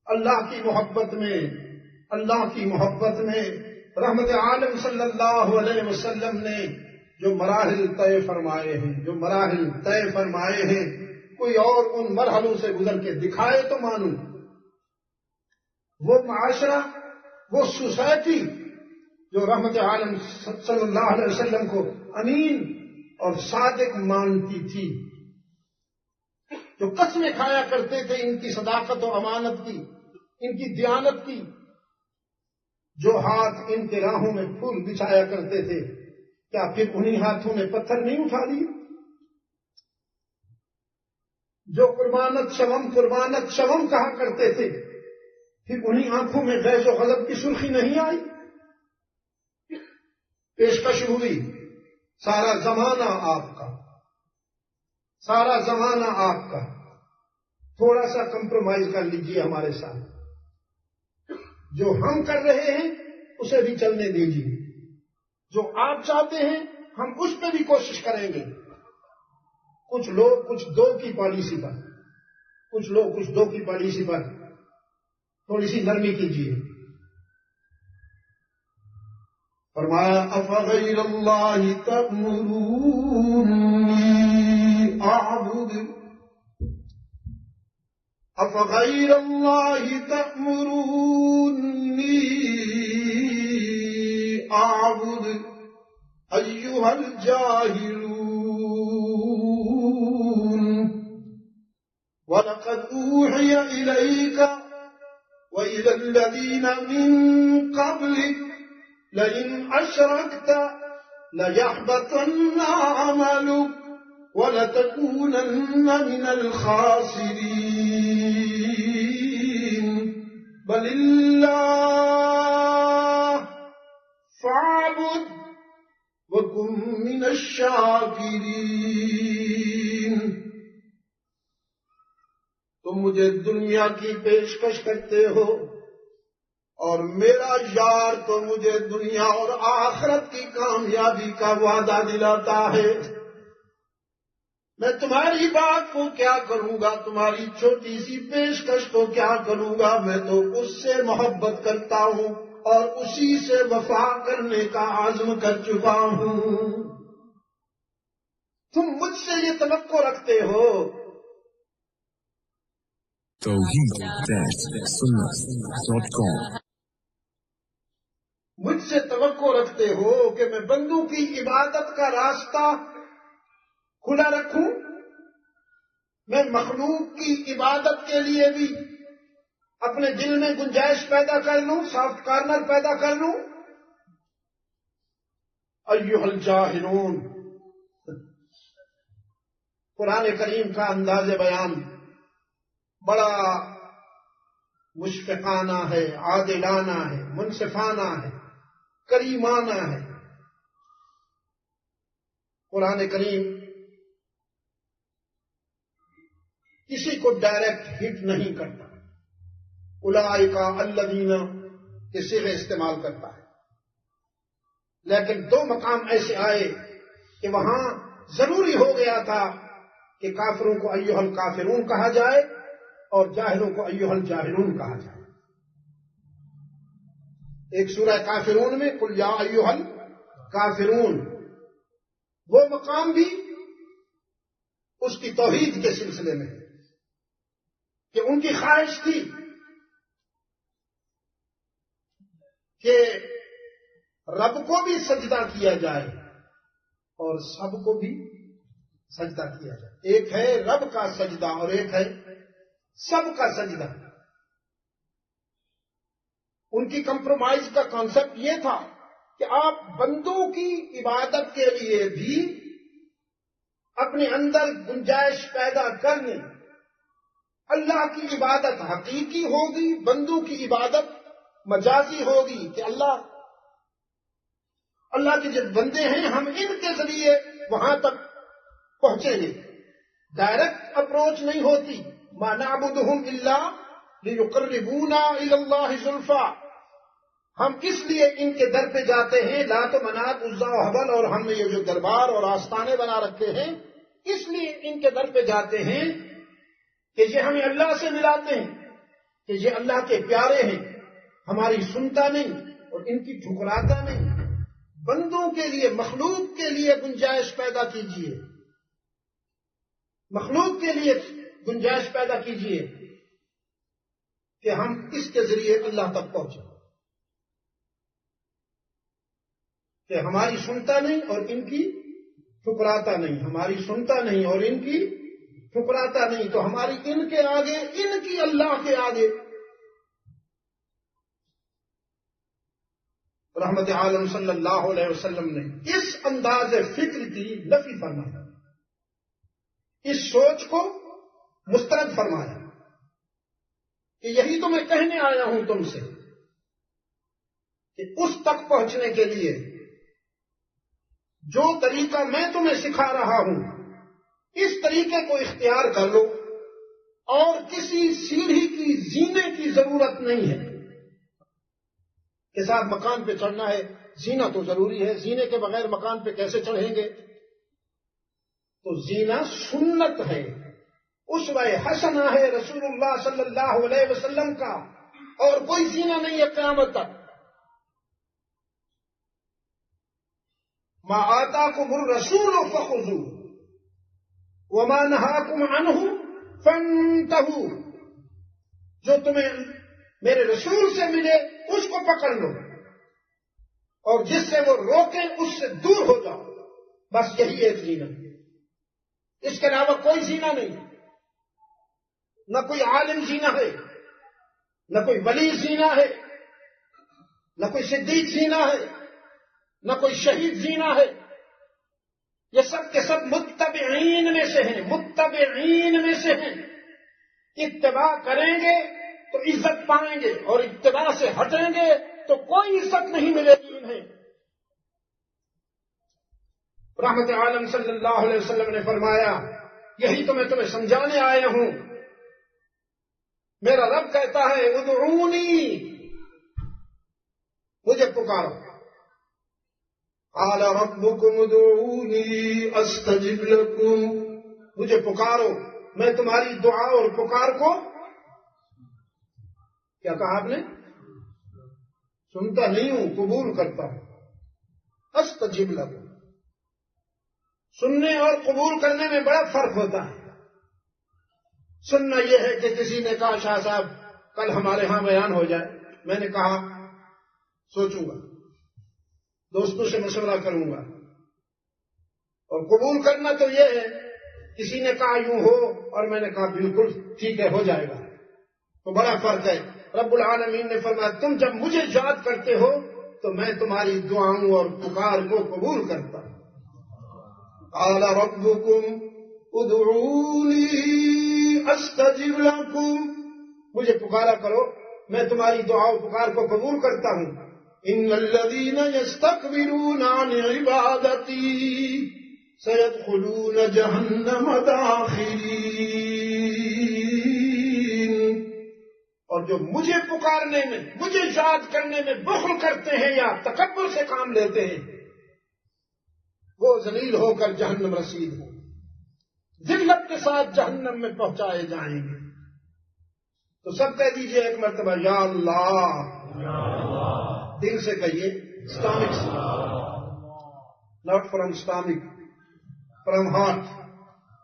اللہ کی محبت میں رحمت عالم صلی اللہ علیہ وسلم نے جو مراحل طے فرمائے ہیں، کوئی اور ان مرحلوں سے گزر کے دکھائے تو مانوں۔ وہ معاشرہ، وہ سوسائٹی جو رحمت عالم صلی اللہ علیہ وسلم کو امین اور صادق مانتی تھی، جو قسمیں کھایا کرتے تھے ان کی صداقت و امانت کی، ان کی دیانت کی، جو ہاتھ ان کے راہوں میں پھول بچھایا کرتے تھے، کیا پھر انہی ہاتھوں نے پتھر نہیں اٹھا لیے؟ جو قربانت شوم کہا کرتے تھے، پھر انہی آنکھوں میں غیظ و غضب کی سرخی نہیں آئی؟ پیشکش ہوئی، سارا زمانہ آپ کا، سارا زمانہ آپ کا، تھوڑا سا کمپرومائز کر لیجئے ہمارے ساتھ، جو ہم کر رہے ہیں اسے بھی چلنے دیجئے، جو آپ چاہتے ہیں ہم اس پہ بھی کوشش کریں گے۔ کچھ لوگ کچھ دو کی پالیسی پر تھوڑی سی نرمی کیجیے۔ فرمایا افغیر اللہ تأمرونی اعبد، افغیر اللہ تأمرونی اعبد ایھا الجاہلون، وَلَقَدْ أُوحِيَ إِلَيْكَ وَإِلَى الَّذِينَ مِن قَبْلِكَ لَئِنْ أَشْرَكْتَ لَيَحْبَطَنَّ عَمَلُكَ وَلَتَكُونَنَّ مِنَ الْخَاسِرِينَ بَلِ اللَّهَ فَاعْبُدْ وَكُن مِّنَ الشَّاكِرِينَ۔ تم مجھے دنیا کی پیشکش کرتے ہو اور میرا یار تو مجھے دنیا اور آخرت کی کامیابی کا وعدہ دلاتا ہے۔ میں تمہاری بات کو کیا کروں گا، تمہاری چھوٹی سی پیشکش کو کیا کروں گا؟ میں تو اس سے محبت کرتا ہوں اور اسی سے وفا کرنے کا عزم کر چکا ہوں۔ تم مجھ سے یہ توقع رکھتے ہو، توحید-سنت.com مجھ سے توقع رکھتے ہو کہ میں بندوں کی عبادت کا راستہ کھلا رکھوں، میں مخلوق کی عبادت کے لیے بھی اپنے دل میں گنجائش پیدا کر لوں، سافٹ کارنر پیدا کر لوں۔ ایھا الجاہلون، قرآن کریم کا انداز بیان بڑا مشفقانہ ہے، عادلانہ ہے، منصفانہ ہے، کریمانہ ہے۔ قرآن کریم کسی کو ڈائریکٹ ہٹ نہیں کرتا، اولئک الذین کے صیغے استعمال کرتا ہے، لیکن دو مقام ایسے آئے کہ وہاں ضروری ہو گیا تھا کہ کافروں کو ایھا الکافرون کہا جائے اور جاہلوں کو ایھا الجاہلون کہا جائے۔ ایک سورہ کافرون میں قل یا ایھا الکافرون، وہ مقام بھی اس کی توحید کے سلسلے میں ہے کہ ان کی خواہش تھی کہ رب کو بھی سجدہ کیا جائے اور سب کو بھی سجدہ کیا جائے۔ ایک ہے رب کا سجدہ اور ایک ہے سب کا سجدہ۔ ان کی کمپرومائز کا کانسیپٹ یہ تھا کہ آپ بندوں کی عبادت کے لیے بھی اپنے اندر گنجائش پیدا کر لیں۔ اللہ کی عبادت حقیقی ہوگی، بندوں کی عبادت مجازی ہوگی کہ اللہ کے جو بندے ہیں ہم ان کے ذریعے وہاں تک پہنچیں گے۔ ڈائریکٹ اپروچ نہیں ہوتی، ما نعبدہم الا لیقربونا الی اللہ زلفا۔ ہم اس لیے ان کے در پہ جاتے ہیں، لات و منات عزا و حبل، اور ہم نے یہ جو دربار اور آستانے بنا رکھے ہیں اس لیے ان کے در پہ جاتے ہیں کہ یہ ہمیں اللہ سے ملاتے ہیں، کہ یہ اللہ کے پیارے ہیں، ہماری سنتا نہیں اور ان کی ٹھکراتا نہیں۔ بندوں کے لیے، مخلوق کے لیے گنجائش پیدا کیجیے، مخلوق کے لیے گنجائش پیدا کیجیے کہ ہم اس کے ذریعے اللہ تک پہنچیں، کہ ہماری سنتا نہیں اور ان کی ٹھکراتا نہیں، ہماری سنتا نہیں اور ان کی ٹھکراتا نہیں، تو ہماری ان کے آگے، ان کی اللہ کے آگے۔ رحمت عالم صلی اللہ علیہ وسلم نے اس انداز فکر کی نفی فرمایا، اس سوچ کو مسترد فرمایا کہ یہی تو میں کہنے آیا ہوں تم سے کہ اس تک پہنچنے کے لیے جو طریقہ میں تمہیں سکھا رہا ہوں اس طریقے کو اختیار کر لو، اور کسی سیڑھی کی زینے کی ضرورت نہیں ہے کہ صاحب مکان پہ چڑھنا ہے، زینہ تو ضروری ہے، زینے کے بغیر مکان پہ کیسے چڑھیں گے؟ تو زینہ سنت ہے، اسوہ حسنہ ہے رسول اللہ صلی اللہ علیہ وسلم کا، اور کوئی زینہ نہیں ہے قیامت تک۔ ما آتاکم الرسول فخذوہ وما نہاکم عنہ فانتہوا، جو تمہیں میرے رسول سے ملے اس کو پکڑ لو، اور جس سے وہ روکے اس سے دور ہو جاؤ، بس یہی ایک زینہ، اس کے علاوہ کوئی زینہ نہیں، نہ کوئی عالم زینہ ہے، نہ کوئی ولی زینہ ہے، نہ کوئی صدیق زینہ ہے، نہ کوئی شہید زینہ ہے، یہ سب کے سب متبعین میں سے ہیں، متبعین میں سے ہیں، اتباع کریں گے تو عزت پائیں گے، اور اتباع سے ہٹیں گے تو کوئی عزت نہیں ملے گی انہیں۔ رحمت عالم صلی اللہ علیہ وسلم نے فرمایا یہی تو میں تمہیں سمجھانے آیا ہوں، میرا رب کہتا ہے ادعونی، مجھے پکارو، قال ربکم ادعونی استجب لکم، مجھے پکارو میں تمہاری دعا اور پکار کو، کیا کہا آپ نے؟ سنتا نہیں ہوں، قبول کرتا ہوں۔ استجب لکم، سننے اور قبول کرنے میں بڑا فرق ہوتا ہے۔ سننا یہ ہے کہ کسی نے کہا شاہ صاحب کل ہمارے ہاں بیان ہو جائے، میں نے کہا سوچوں گا، دوستوں سے مشورہ کروں گا، اور قبول کرنا تو یہ ہے کسی نے کہا یوں ہو اور میں نے کہا بالکل ٹھیک ہے ہو جائے گا، تو بڑا فرق ہے۔ رب العالمین نے فرمایا تم جب مجھے یاد کرتے ہو تو میں تمہاری دعاؤں اور پکار کو قبول کرتا ہوں۔ قال ربکم ادعونی استجب لکم، مجھے پکارا کرو میں تمہاری دعا و پکار کو قبول کرتا ہوں۔ ان الذین یستکبرون عن عبادتی سیدخلون جہنم داخرین، اور جو مجھے پکارنے میں، مجھے یاد کرنے میں بخل کرتے ہیں یا تکبر سے کام لیتے ہیں، وہ ذلیل ہو کر جہنم رسید ہوں، ذلت کے ساتھ جہنم میں پہنچائے جائیں گے۔ تو سب کہہ دیجئے ایک مرتبہ یا اللہ، دل سے کہیے، اسلامک سے، not from Islamic, from heart,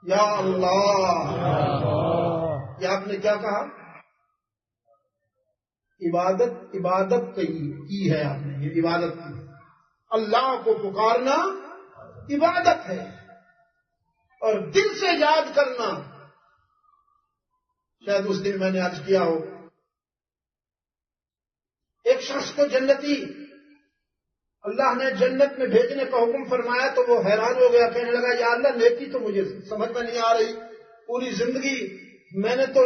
یا اللہ۔ یہ آپ نے کیا کہا؟ عبادت کی ہے آپ نے، یہ عبادت کی۔ اللہ کو پکارنا عبادت ہے، اور دل سے یاد کرنا، شاید اس دن میں نے عرض کیا ہو، ایک شخص کو جنتی اللہ نے جنت میں بھیجنے کا حکم فرمایا تو وہ حیران ہو گیا، کہنے لگا یا اللہ نیکی تو مجھے سمجھ میں نہیں آ رہی، پوری زندگی میں نے تو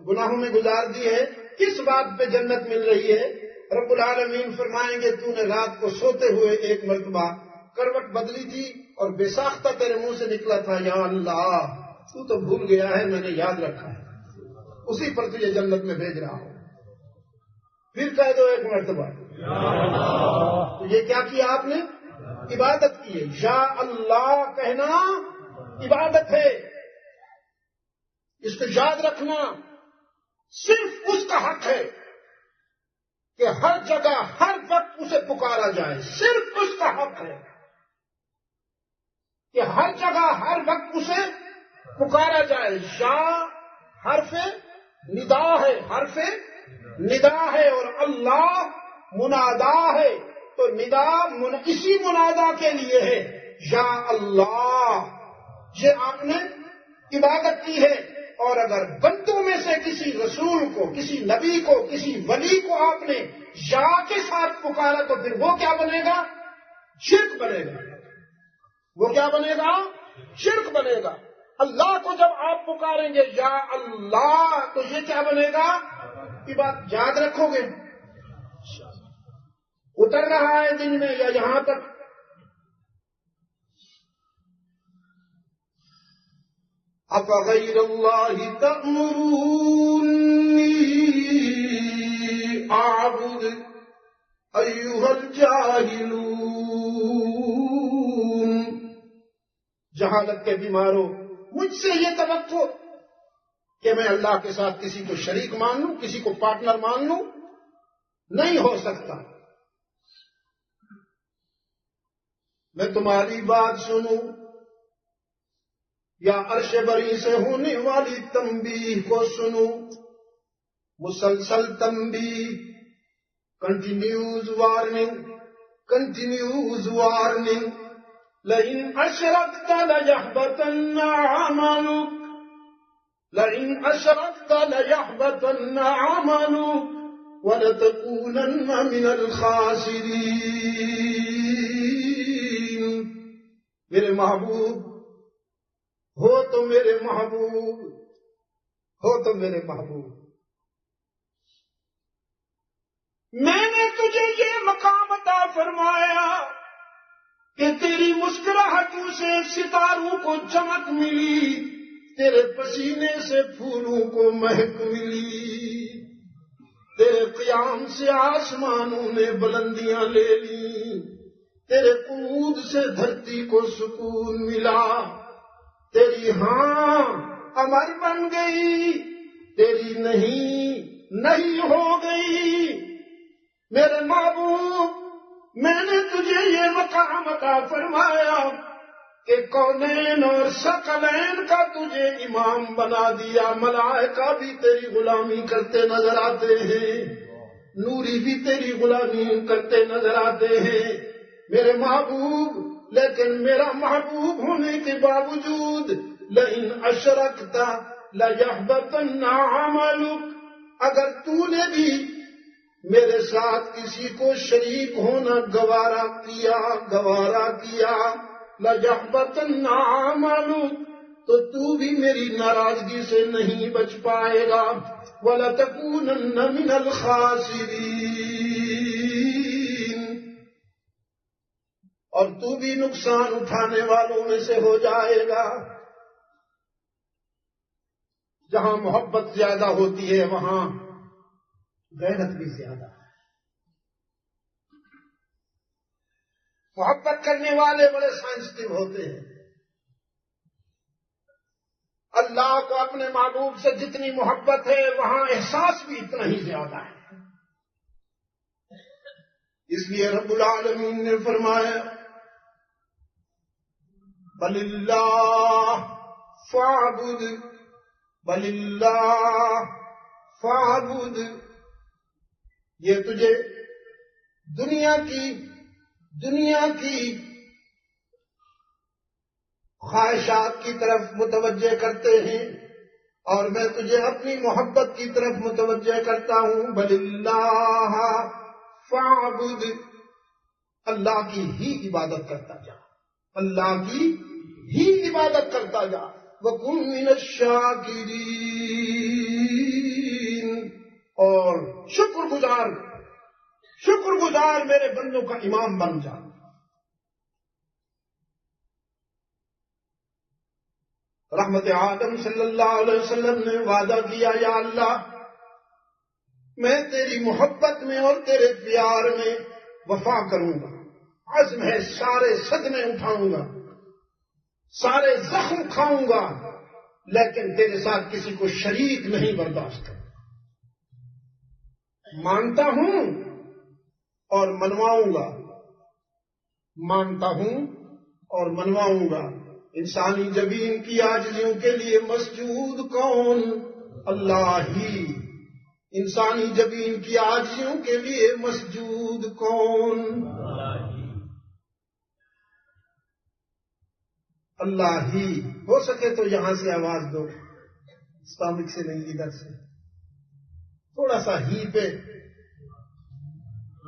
گناہوں میں گزار دی ہے، کس بات پہ جنت مل رہی ہے؟ رب العالمین فرمائیں گے تو نے رات کو سوتے ہوئے ایک مرتبہ کروٹ بدلی تھی اور بے ساختہ تیرے منہ سے نکلا تھا یا اللہ، تو بھول گیا ہے، میں نے یاد رکھا ہے، اسی پر تجھے جنت میں بھیج رہا ہوں۔ پھر کہہ دو ایک مرتبہ، تو یہ کیا کیا آپ نے؟ عبادت کی ہے۔ یا اللہ کہنا عبادت ہے، اس کو یاد رکھنا صرف اس کا حق ہے کہ ہر جگہ ہر وقت اسے پکارا جائے، صرف اس کا حق ہے کہ ہر جگہ ہر وقت اسے پکارا جائے۔ یا حرف ندا ہے، حرف ندا ہے، اور اللہ منادا ہے، تو ندا اسی منادا کے لیے ہے، یا اللہ۔ یہ آپ نے عبادت کی ہے، اور اگر بندوں میں سے کسی رسول کو، کسی نبی کو، کسی ولی کو آپ نے یا کے ساتھ پکارا تو پھر وہ کیا بنے گا؟ شرک بنے گا۔ وہ کیا بنے گا؟ شرک بنے گا۔ اللہ کو جب آپ پکاریں گے یا اللہ تو یہ کیا بنے گا؟ یہ بات یاد رکھو گے. اتر رہا ہے دن میں یا یہاں تک؟ افغیر اللہ تأمرونی اعبد ایھا الجاہلون. جہالت کے بیماروں، مجھ سے یہ توقع کہ میں اللہ کے ساتھ کسی کو شریک مان لوں، کسی کو پارٹنر مان لوں، نہیں ہو سکتا. میں تمہاری بات سنوں یا عرش بری سے ہونے والی تنبیہ کو سنوں؟ مسلسل تنبیہ، کنٹینیوز وارننگ. لئن اشرکت لیحبطن عملک، لئن اشرکت لیحبطن عملک ولتکونن من الخاسرین. میرے محبوب ہو تو میرے محبوب، ہو تو میرے محبوب. میں نے تجھے یہ مقام عطا فرمایا کہ تیری مسکراہٹوں سے ستاروں کو چمک ملی، تیرے پسینے سے پھولوں کو مہک ملی، تیرے قیام سے آسمانوں نے بلندیاں لے لی، تیرے قعود سے دھرتی کو سکون ملا، تیری ہاں امر بن گئی، تیری نہیں ہو گئی. میرے محبوب، میں نے تجھے یہ مقام عطا فرمایا کہ کونین اور ثقلین کا تجھے امام بنا دیا. ملائکہ بھی تیری غلامی کرتے نظر آتے ہیں، نوری بھی تیری غلامی کرتے نظر آتے ہیں میرے محبوب. لیکن میرا محبوب ہونے کے باوجود لئن اشرکت لیحبطن عملک، اگر تو نے بھی میرے ساتھ کسی کو شریک ہونا گوارا کیا لیحبطن عملک، تو تو بھی میری ناراضگی سے نہیں بچ پائے گا. وَلَتَكُونَنَّ مِنَ الْخَاسِرِينَ، اور تو بھی نقصان اٹھانے والوں میں سے ہو جائے گا. جہاں محبت زیادہ ہوتی ہے وہاں غیرت بھی زیادہ ہے. محبت کرنے والے بڑے سینسٹیو ہوتے ہیں. اللہ کو اپنے محبوب سے جتنی محبت ہے وہاں احساس بھی اتنا ہی زیادہ ہے. اس لیے رب العالمین نے فرمایا بل اللہ فاعبد، بل اللہ فاعبد. یہ تجھے دنیا کی خواہشات کی طرف متوجہ کرتے ہیں اور میں تجھے اپنی محبت کی طرف متوجہ کرتا ہوں. بل اللہ فاعبد، اللہ کی ہی عبادت کرتا جا، اللہ کی ہی عبادت کرتا جا. وَكُن مِّنَ الشَّاكِرِينَ، اور شکر گزار میرے بندوں کا امام بن جا. رحمت آدم صلی اللہ علیہ وسلم نے وعدہ کیا، یا اللہ میں تیری محبت میں اور تیرے پیار میں وفا کروں گا. عزم ہے، سارے صدمے اٹھاؤں گا، سارے زخم کھاؤں گا، لیکن تیرے ساتھ کسی کو شریک نہیں برداشت کروں. مانتا ہوں اور منواؤں گا، مانتا ہوں اور منواؤں گا. انسانی جبین کی عاجزیوں کے لیے مسجود کون؟ اللہ ہی. انسانی جبین کی عاجزیوں کے لیے مسجود کون؟ اللہ ہی. ہو سکے تو یہاں سے آواز دو، اسلامک سے نہیں، ادھر سے تھوڑا سا ہی پہ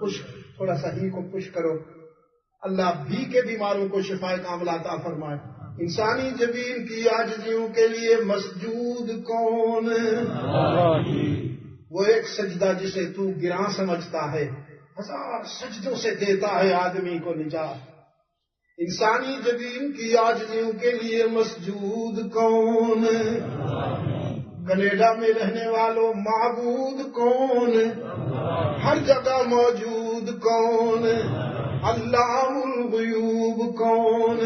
پش، تھوڑا سا ہی کو پش کرو. اللہ بھی کے بیماروں کو شفائے کاملہ عطا فرمائے. انسانی جبین کی عاجزیوں کے لیے مسجود کون؟ وہ ایک سجدہ جسے تو گراں سمجھتا ہے، 1000 سجدوں سے دیتا ہے آدمی کو نجات۔ انسانی جبین کی عاجزیوں کے لیے مسجود کون؟ کینیڈا میں رہنے والوں معبود کون؟ ہر جگہ موجود کون؟ علام الغیوب کون؟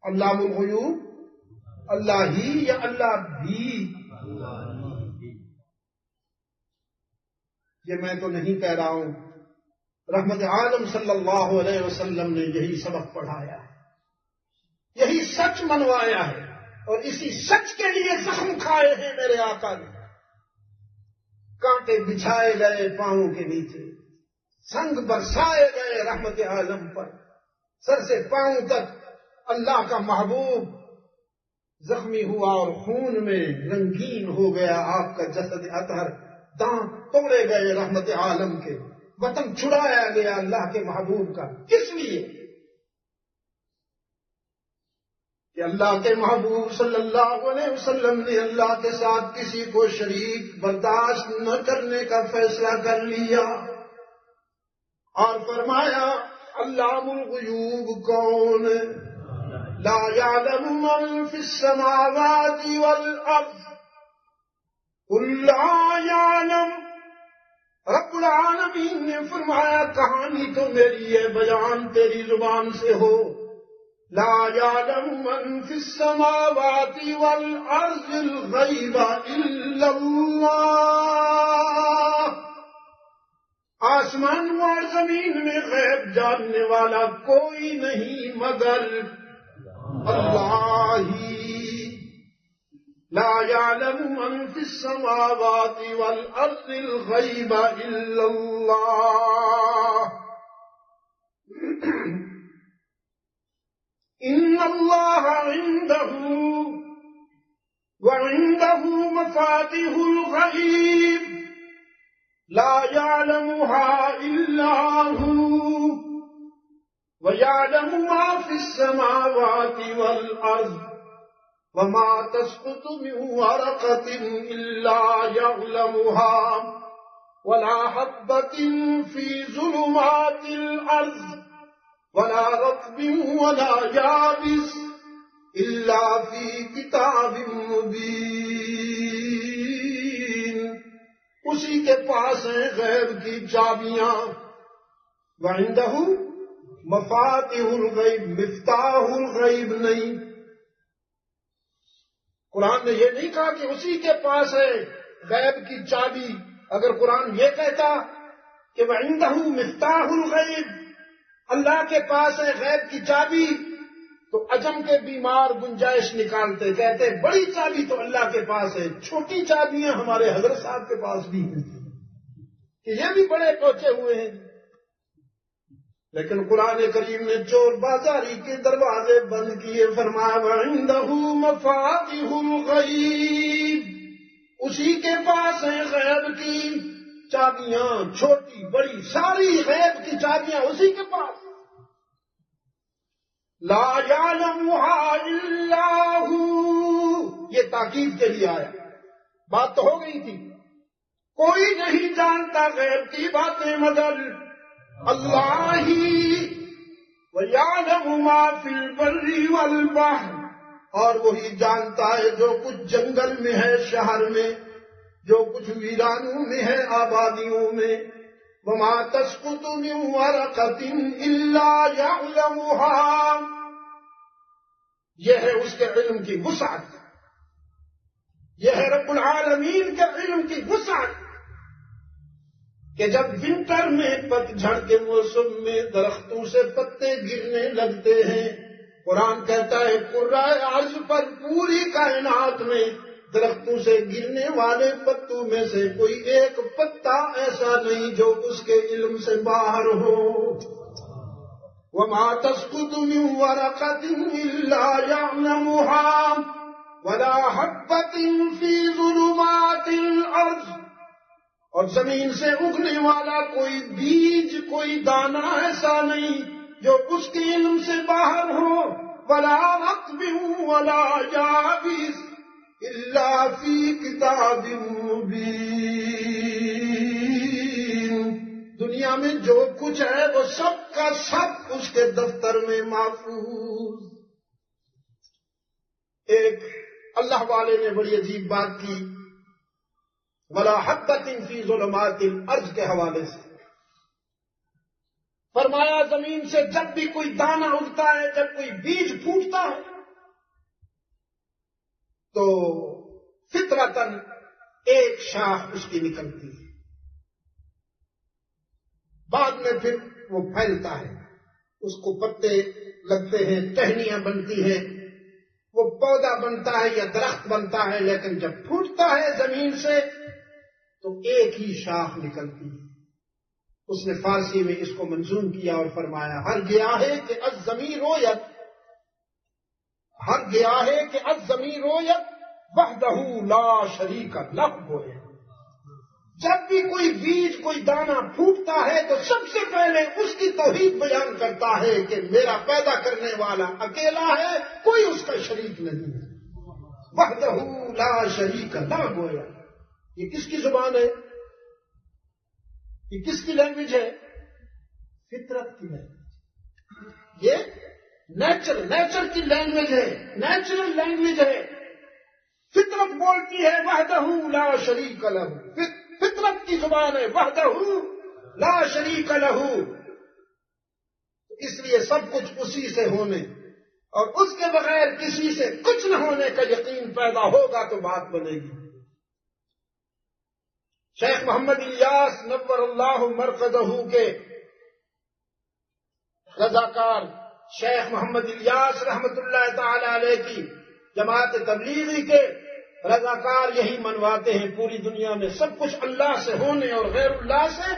علام الغیوب اللہ ہی یا اللہ بھی؟ یہ میں تو نہیں کہہ رہا ہوں، رحمت عالم صلی اللہ علیہ وسلم نے یہی سبق پڑھایا ہے، یہی سچ منوایا ہے، اور اسی سچ کے لیے زخم کھائے ہیں میرے آقا نے۔ کانٹے بچھائے گئے پاؤں کے نیچے، سنگ برسائے گئے رحمت عالم پر، سر سے پاؤں تک اللہ کا محبوب زخمی ہوا اور خون میں رنگین ہو گیا آپ کا جسد اطہر، دانت توڑے گئے رحمت عالم کے، وطن چھڑایا گیا اللہ کے محبوب کا۔ کس لیے؟ کہ اللہ کے محبوب صلی اللہ علیہ وسلم نے اللہ کے ساتھ کسی کو شریک برداشت نہ کرنے کا فیصلہ کر لیا، اور فرمایا علام الغیوب کون؟ لا يعلم من في السماوات والأرض قل لا يعلم۔ رب العالمین نے فرمایا کہانی تو میری ہے، بیان تیری زبان سے ہو۔ لا يعلم من في السماوات والأرض الغیب الا اللہ۔ آسمان اور زمین میں غیب جاننے والا کوئی نہیں مگر اللہ ہی۔ لا يعلم من في السماوات والأرض الغیب الا اللہ۔ ان اللہ عنده وعنده مفاتيح الغیب لا يعلمها الا هو ويعلم ما في السماوات والأرض وما تسقط من ورقة إلا يعلمها ولا حبة في ظلمات الأرض ولا رطب ولا يابس إلا في كتاب مبين۔ اسی کے پاس ہیں غیب کی چابیاں، وعنده مفاتیح الغیب، مفتاح الغیب نہیں۔ قرآن نے یہ نہیں کہا کہ اسی کے پاس ہے غیب کی چابی۔ اگر قرآن یہ کہتا کہ وعنده مفتاح الغیب، اللہ کے پاس ہے غیب کی چابی، تو عجم کے بیمار گنجائش نکالتے، کہتے بڑی چابی تو اللہ کے پاس ہے، چھوٹی چابیاں ہمارے حضرت صاحب کے پاس بھی ہیں کہ یہ بھی بڑے پہنچے ہوئے ہیں۔ لیکن قرآن کریم نے چور بازاری کے دروازے بند کیے، فرمایا وعنده مفاتیح الغیب، اسی کے پاس ہیں غیب کی چابیاں، چھوٹی بڑی ساری غیب کی چابیاں اسی کے پاس۔ لا يعلمها الا هو، یہ تاکید کے لیے آیا، بات تو ہو گئی تھی، کوئی نہیں جانتا غیب کی باتیں مگر اللہ ہی۔ وَيَعْلَمُ مَا فِي الْبَرِّ وَالْبَحْرِ، اور وہی جانتا ہے جو کچھ جنگل میں ہے، شہر میں، جو کچھ ویرانوں میں ہے، آبادیوں میں۔ وَمَا تَسْقُطُ مِن وَرَقَةٍ إِلَّا يَعْلَمُهَا، یہ ہے اس کے علم کی وسعت، یہ ہے رب العالمین کے علم کی وسعت، کہ جب ونٹر میں پتجھڑ کے موسم میں درختوں سے پتے گرنے لگتے ہیں، قرآن کہتا ہے قرۂ ارض پر پوری کائنات میں درختوں سے گرنے والے پتوں میں سے کوئی ایک پتا ایسا نہیں جو اس کے علم سے باہر ہو۔ وَمَا تَسْقُطُ مِن وَرَقَةٍ إِلَّا يَعْلَمُهَا وَلَا حَبَّةٍ فِي ظُلُمَاتِ الْأَرْضِ، اور زمین سے اگنے والا کوئی بیج، کوئی دانہ ایسا نہیں جو اس کے علم سے باہر ہو، ولا رطب ولا یابس الا فی کتاب مبین۔ دنیا میں جو کچھ ہے وہ سب کا سب اس کے دفتر میں محفوظ۔ ایک اللہ والے نے بڑی عجیب بات کی، ولا حبۃ فی ظلمات الارض کے حوالے سے فرمایا زمین سے جب بھی کوئی دانہ اگتا ہے، جب کوئی بیج پھوٹتا ہے تو فطرتاً ایک شاخ اس کی نکلتی ہے، بعد میں پھر وہ پھیلتا ہے، اس کو پتے لگتے ہیں، ٹہنیاں بنتی ہیں، وہ پودا بنتا ہے یا درخت بنتا ہے، لیکن جب پھوٹتا ہے زمین سے تو ایک ہی شاخ نکلتی ہے۔ اس نے فارسی میں اس کو منظوم کیا اور فرمایا، ہر گیا ہے کہ الزمین رویت، ہر گیا ہے کہ الزمین رویت وحدہ لا شریک لہ ہے۔ جب بھی کوئی بیج، کوئی دانہ پھوٹتا ہے تو سب سے پہلے اس کی توحید بیان کرتا ہے کہ میرا پیدا کرنے والا اکیلا ہے، کوئی اس کا شریک نہیں ہے۔ وحدہ لا شریک لہ گویا، یہ کس کی زبان ہے؟ یہ کس کی لینگویج ہے؟ فطرت کی لینگویج، یہ نیچر کی لینگویج ہے، نیچرل لینگویج ہے۔ فطرت بولتی ہے وحدہ لا شریک لہ، فطرت کی زبان ہے وحدہ لا شریک لہ۔ اس لیے سب کچھ اسی سے ہونے اور اس کے بغیر کسی سے کچھ نہ ہونے کا یقین پیدا ہوگا تو بات بنے گی۔ شیخ محمد الیاس نور اللہ مرقدہ کے رضاکار شیخ محمد الیاس رحمت اللہ تعالی علیہ کی جماعت تبلیغی کے رضاکار یہی منواتے ہیں، پوری دنیا میں سب کچھ اللہ سے ہونے اور غیر اللہ سے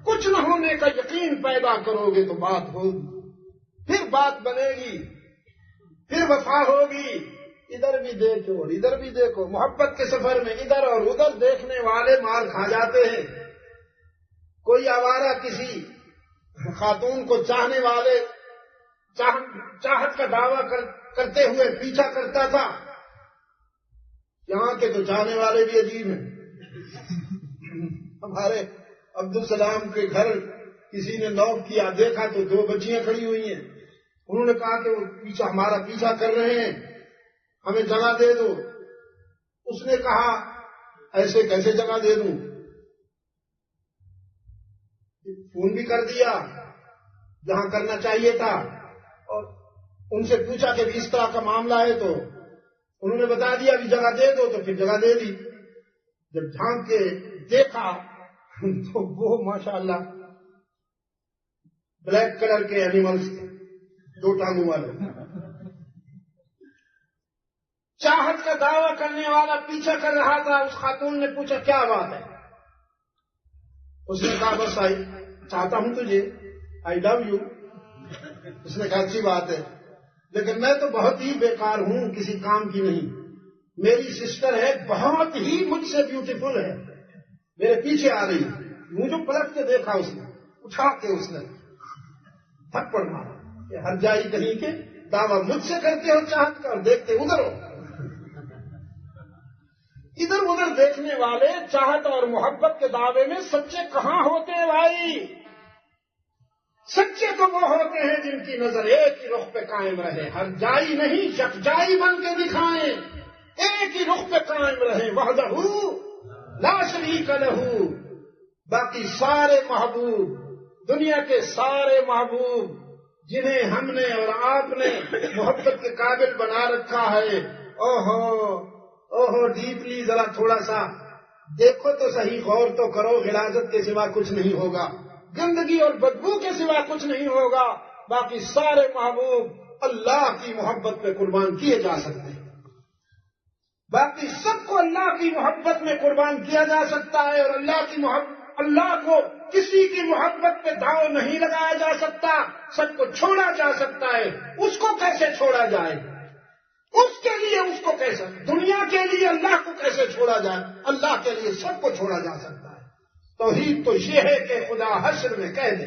کچھ نہ ہونے کا یقین پیدا کرو گے تو بات ہوگی، پھر بات بنے گی، پھر وفا ہوگی۔ ادھر بھی دیکھو اور ادھر بھی دیکھو، محبت کے سفر میں ادھر اور ادھر دیکھنے والے مار کھا جاتے ہیں۔ کوئی آوارہ کسی خاتون کو چاہنے والے چاہت کا دعویٰ کرتے ہوئے پیچھا کرتا تھا، یہاں کے تو چاہنے والے بھی عجیب ہیں۔ ہمارے عبدالسلام کے گھر کسی نے نوک کیا، دیکھا تو 2 بچیاں کھڑی ہوئی ہیں، انہوں نے کہا کہ وہ ہمارا پیچھا کر رہے ہیں، ہمیں جگہ دے دو۔ اس نے کہا ایسے کیسے جگہ دے دوں، فون بھی کر دیا جہاں کرنا چاہیے تھا، اور ان سے پوچھا کہ اس طرح کا معاملہ ہے تو انہوں نے بتا دیا ابھی جگہ دے دو، تو پھر جگہ دے دی۔ جب جھانک کے دیکھا تو وہ ماشاءاللہ بلیک کلر کے اینیملز، 2 ٹانگوں والے۔ چاہت کا دعویٰ کرنے والا پیچھا کر رہا تھا، اس خاتون نے پوچھا کیا بات ہے؟ اس نے کہا بس چاہتا ہوں تجھے، آئی لو یو۔ اس نے کہا اچھی بات ہے، لیکن میں تو بہت ہی بیکار ہوں، کسی کام کی نہیں، میری سسٹر ہے بہت ہی مجھ سے بیوٹیفل ہے، میرے پیچھے آ رہی، مجھے پلٹ کے دیکھا، اس نے اٹھا کے اس نے تھپڑ مارا کہ ہر جائی کہیں کے دعویٰ مجھ سے کرتے ہو چاہت کا، اور دیکھتے ادھر ہو۔ ادھر ادھر دیکھنے والے چاہت اور محبت کے دعوے میں سچے کہاں ہوتے ہیں بھائی؟ سچے تو وہ ہوتے ہیں جن کی نظر ایک ہی رخ پہ قائم رہے، ہر جائی نہیں، یکجائی بن کے دکھائیں، ایک ہی رخ پہ قائم رہے، وحدہ لا شریک لہ۔ باقی سارے محبوب، دنیا کے سارے محبوب جنہیں ہم نے اور آپ نے محبت کے قابل بنا رکھا ہے، اوہو ڈیپلی ذرا تھوڑا سا دیکھو تو صحیح، غور تو کرو، غلاظت کے سوا کچھ نہیں ہوگا، گندگی اور بدبو کے سوا کچھ نہیں ہوگا۔ باقی سارے محبوب اللہ کی محبت پہ قربان کیے جا سکتے ہیں، باقی سب کو اللہ کی محبت میں قربان کیا جا سکتا ہے، اور اللہ کو کسی کی محبت پہ داؤ نہیں لگایا جا سکتا، سب کو چھوڑا جا سکتا ہے۔ اس کو کیسے چھوڑا جائے؟ اس کے لیے اس کو کیسے، دنیا کے لیے اللہ کو کیسے چھوڑا جائے؟ اللہ کے لیے سب کو چھوڑا جا سکتا ہے۔ توحید تو یہ ہے کہ خدا حشر میں کہہ دے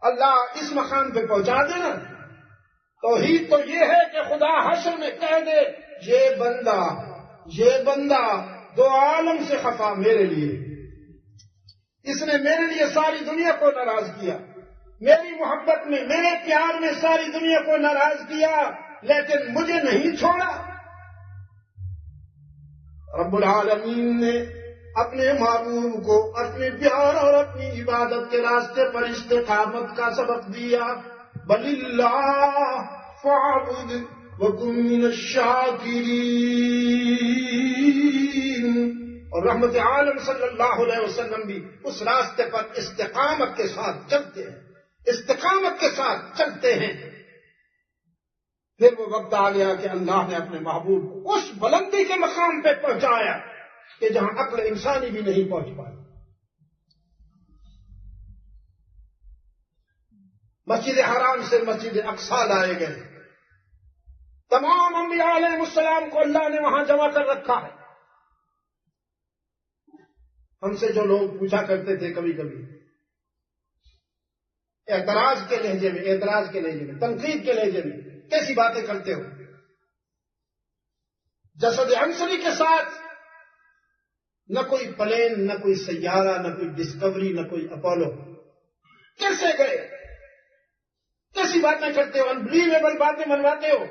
اللہ اس مقام پہ پہنچا دینا۔ توحید تو یہ ہے کہ خدا حشر میں کہہ دے یہ بندہ دو عالم سے خفا میرے لیے، اس نے میرے لیے ساری دنیا کو ناراض کیا، میری محبت میں میرے پیار میں ساری دنیا کو ناراض کیا، لیکن مجھے نہیں چھوڑا۔ رب العالمین نے اپنے محبوب کو اپنے پیار اور اپنی عبادت کے راستے پر استقامت کا سبق دیا۔ بل اللہ فاعبد وکن من الشاکرین۔ اور رحمت عالم صلی اللہ علیہ وسلم بھی اس راستے پر استقامت کے ساتھ چلتے ہیں، پھر وہ وقت آ گیا کہ اللہ نے اپنے محبوب کو اس بلندی کے مقام پہ پہنچایا کہ جہاں عقل انسانی بھی نہیں پہنچ پائی۔ مسجد حرام سے مسجد اقصی لائے گئے، تمام انبیاء علیہ السلام کو اللہ نے وہاں جمع کر رکھا ہے۔ ہم سے جو لوگ پوچھا کرتے تھے کبھی کبھی اعتراض کے لہجے میں، تنقید کے لہجے میں، کیسی باتیں کرتے ہو؟ جسد عنصری کے ساتھ نہ کوئی پلین، نہ کوئی سیارہ، نہ کوئی ڈسکوری، نہ کوئی اپولو، کیسے گئے؟ کیسی باتیں کرتے ہو؟ انبلیویبل باتیں منواتے ہو۔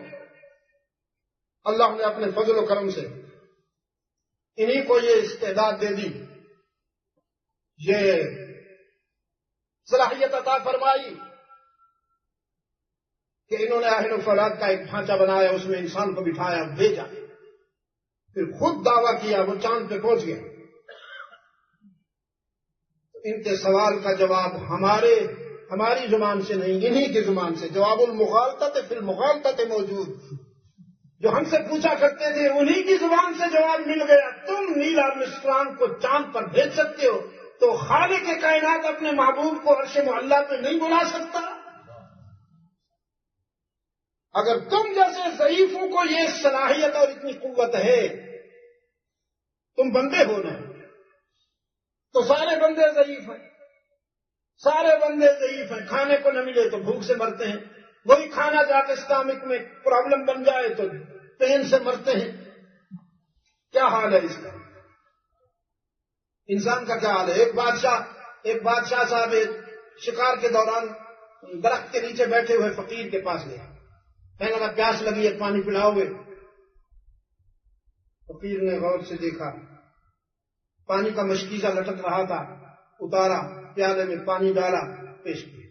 اللہ نے اپنے فضل و کرم سے انہی کو یہ استعداد دے دی، یہ صلاحیت عطا فرمائی کہ انہوں نے اہل الفلاک کا ایک ڈھانچہ بنایا، اس میں انسان کو بٹھایا، بھیجا، پھر خود دعویٰ کیا، وہ چاند پہ پہنچ گیا۔ ان کے سوال کا جواب ہماری زبان سے نہیں، انہی کی زبان سے، جواب المغالطۃ فی المغالطۃ موجود، جو ہم سے پوچھا کرتے تھے انہی کی زبان سے جواب مل گیا۔ تم نیل آرمسٹرانگ کو چاند پر بھیج سکتے ہو تو خالق کائنات اپنے محبوب کو عرش معلیٰ پہ نہیں بلا سکتا؟ اگر تم جیسے ضعیفوں کو یہ صلاحیت اور اتنی قوت ہے، تم بندے ہو نا، تو سارے بندے ضعیف ہیں، کھانے کو نہ ملے تو بھوک سے مرتے ہیں، وہی کھانا جا کے اسٹامک میں پرابلم بن جائے تو پین سے مرتے ہیں۔ کیا حال ہے اس کا؟ انسان کا کیا حال ہے؟ ایک بادشاہ صاحب شکار کے دوران درخت کے نیچے بیٹھے ہوئے فقیر کے پاس گیا، کہنے لگا پیاس لگی ہے، پانی پلاؤ گے؟ فقیر نے غور سے دیکھا، پانی کا مشکیزہ لٹک رہا تھا، اتارا، پیالے میں پانی ڈالا، پیش کیا۔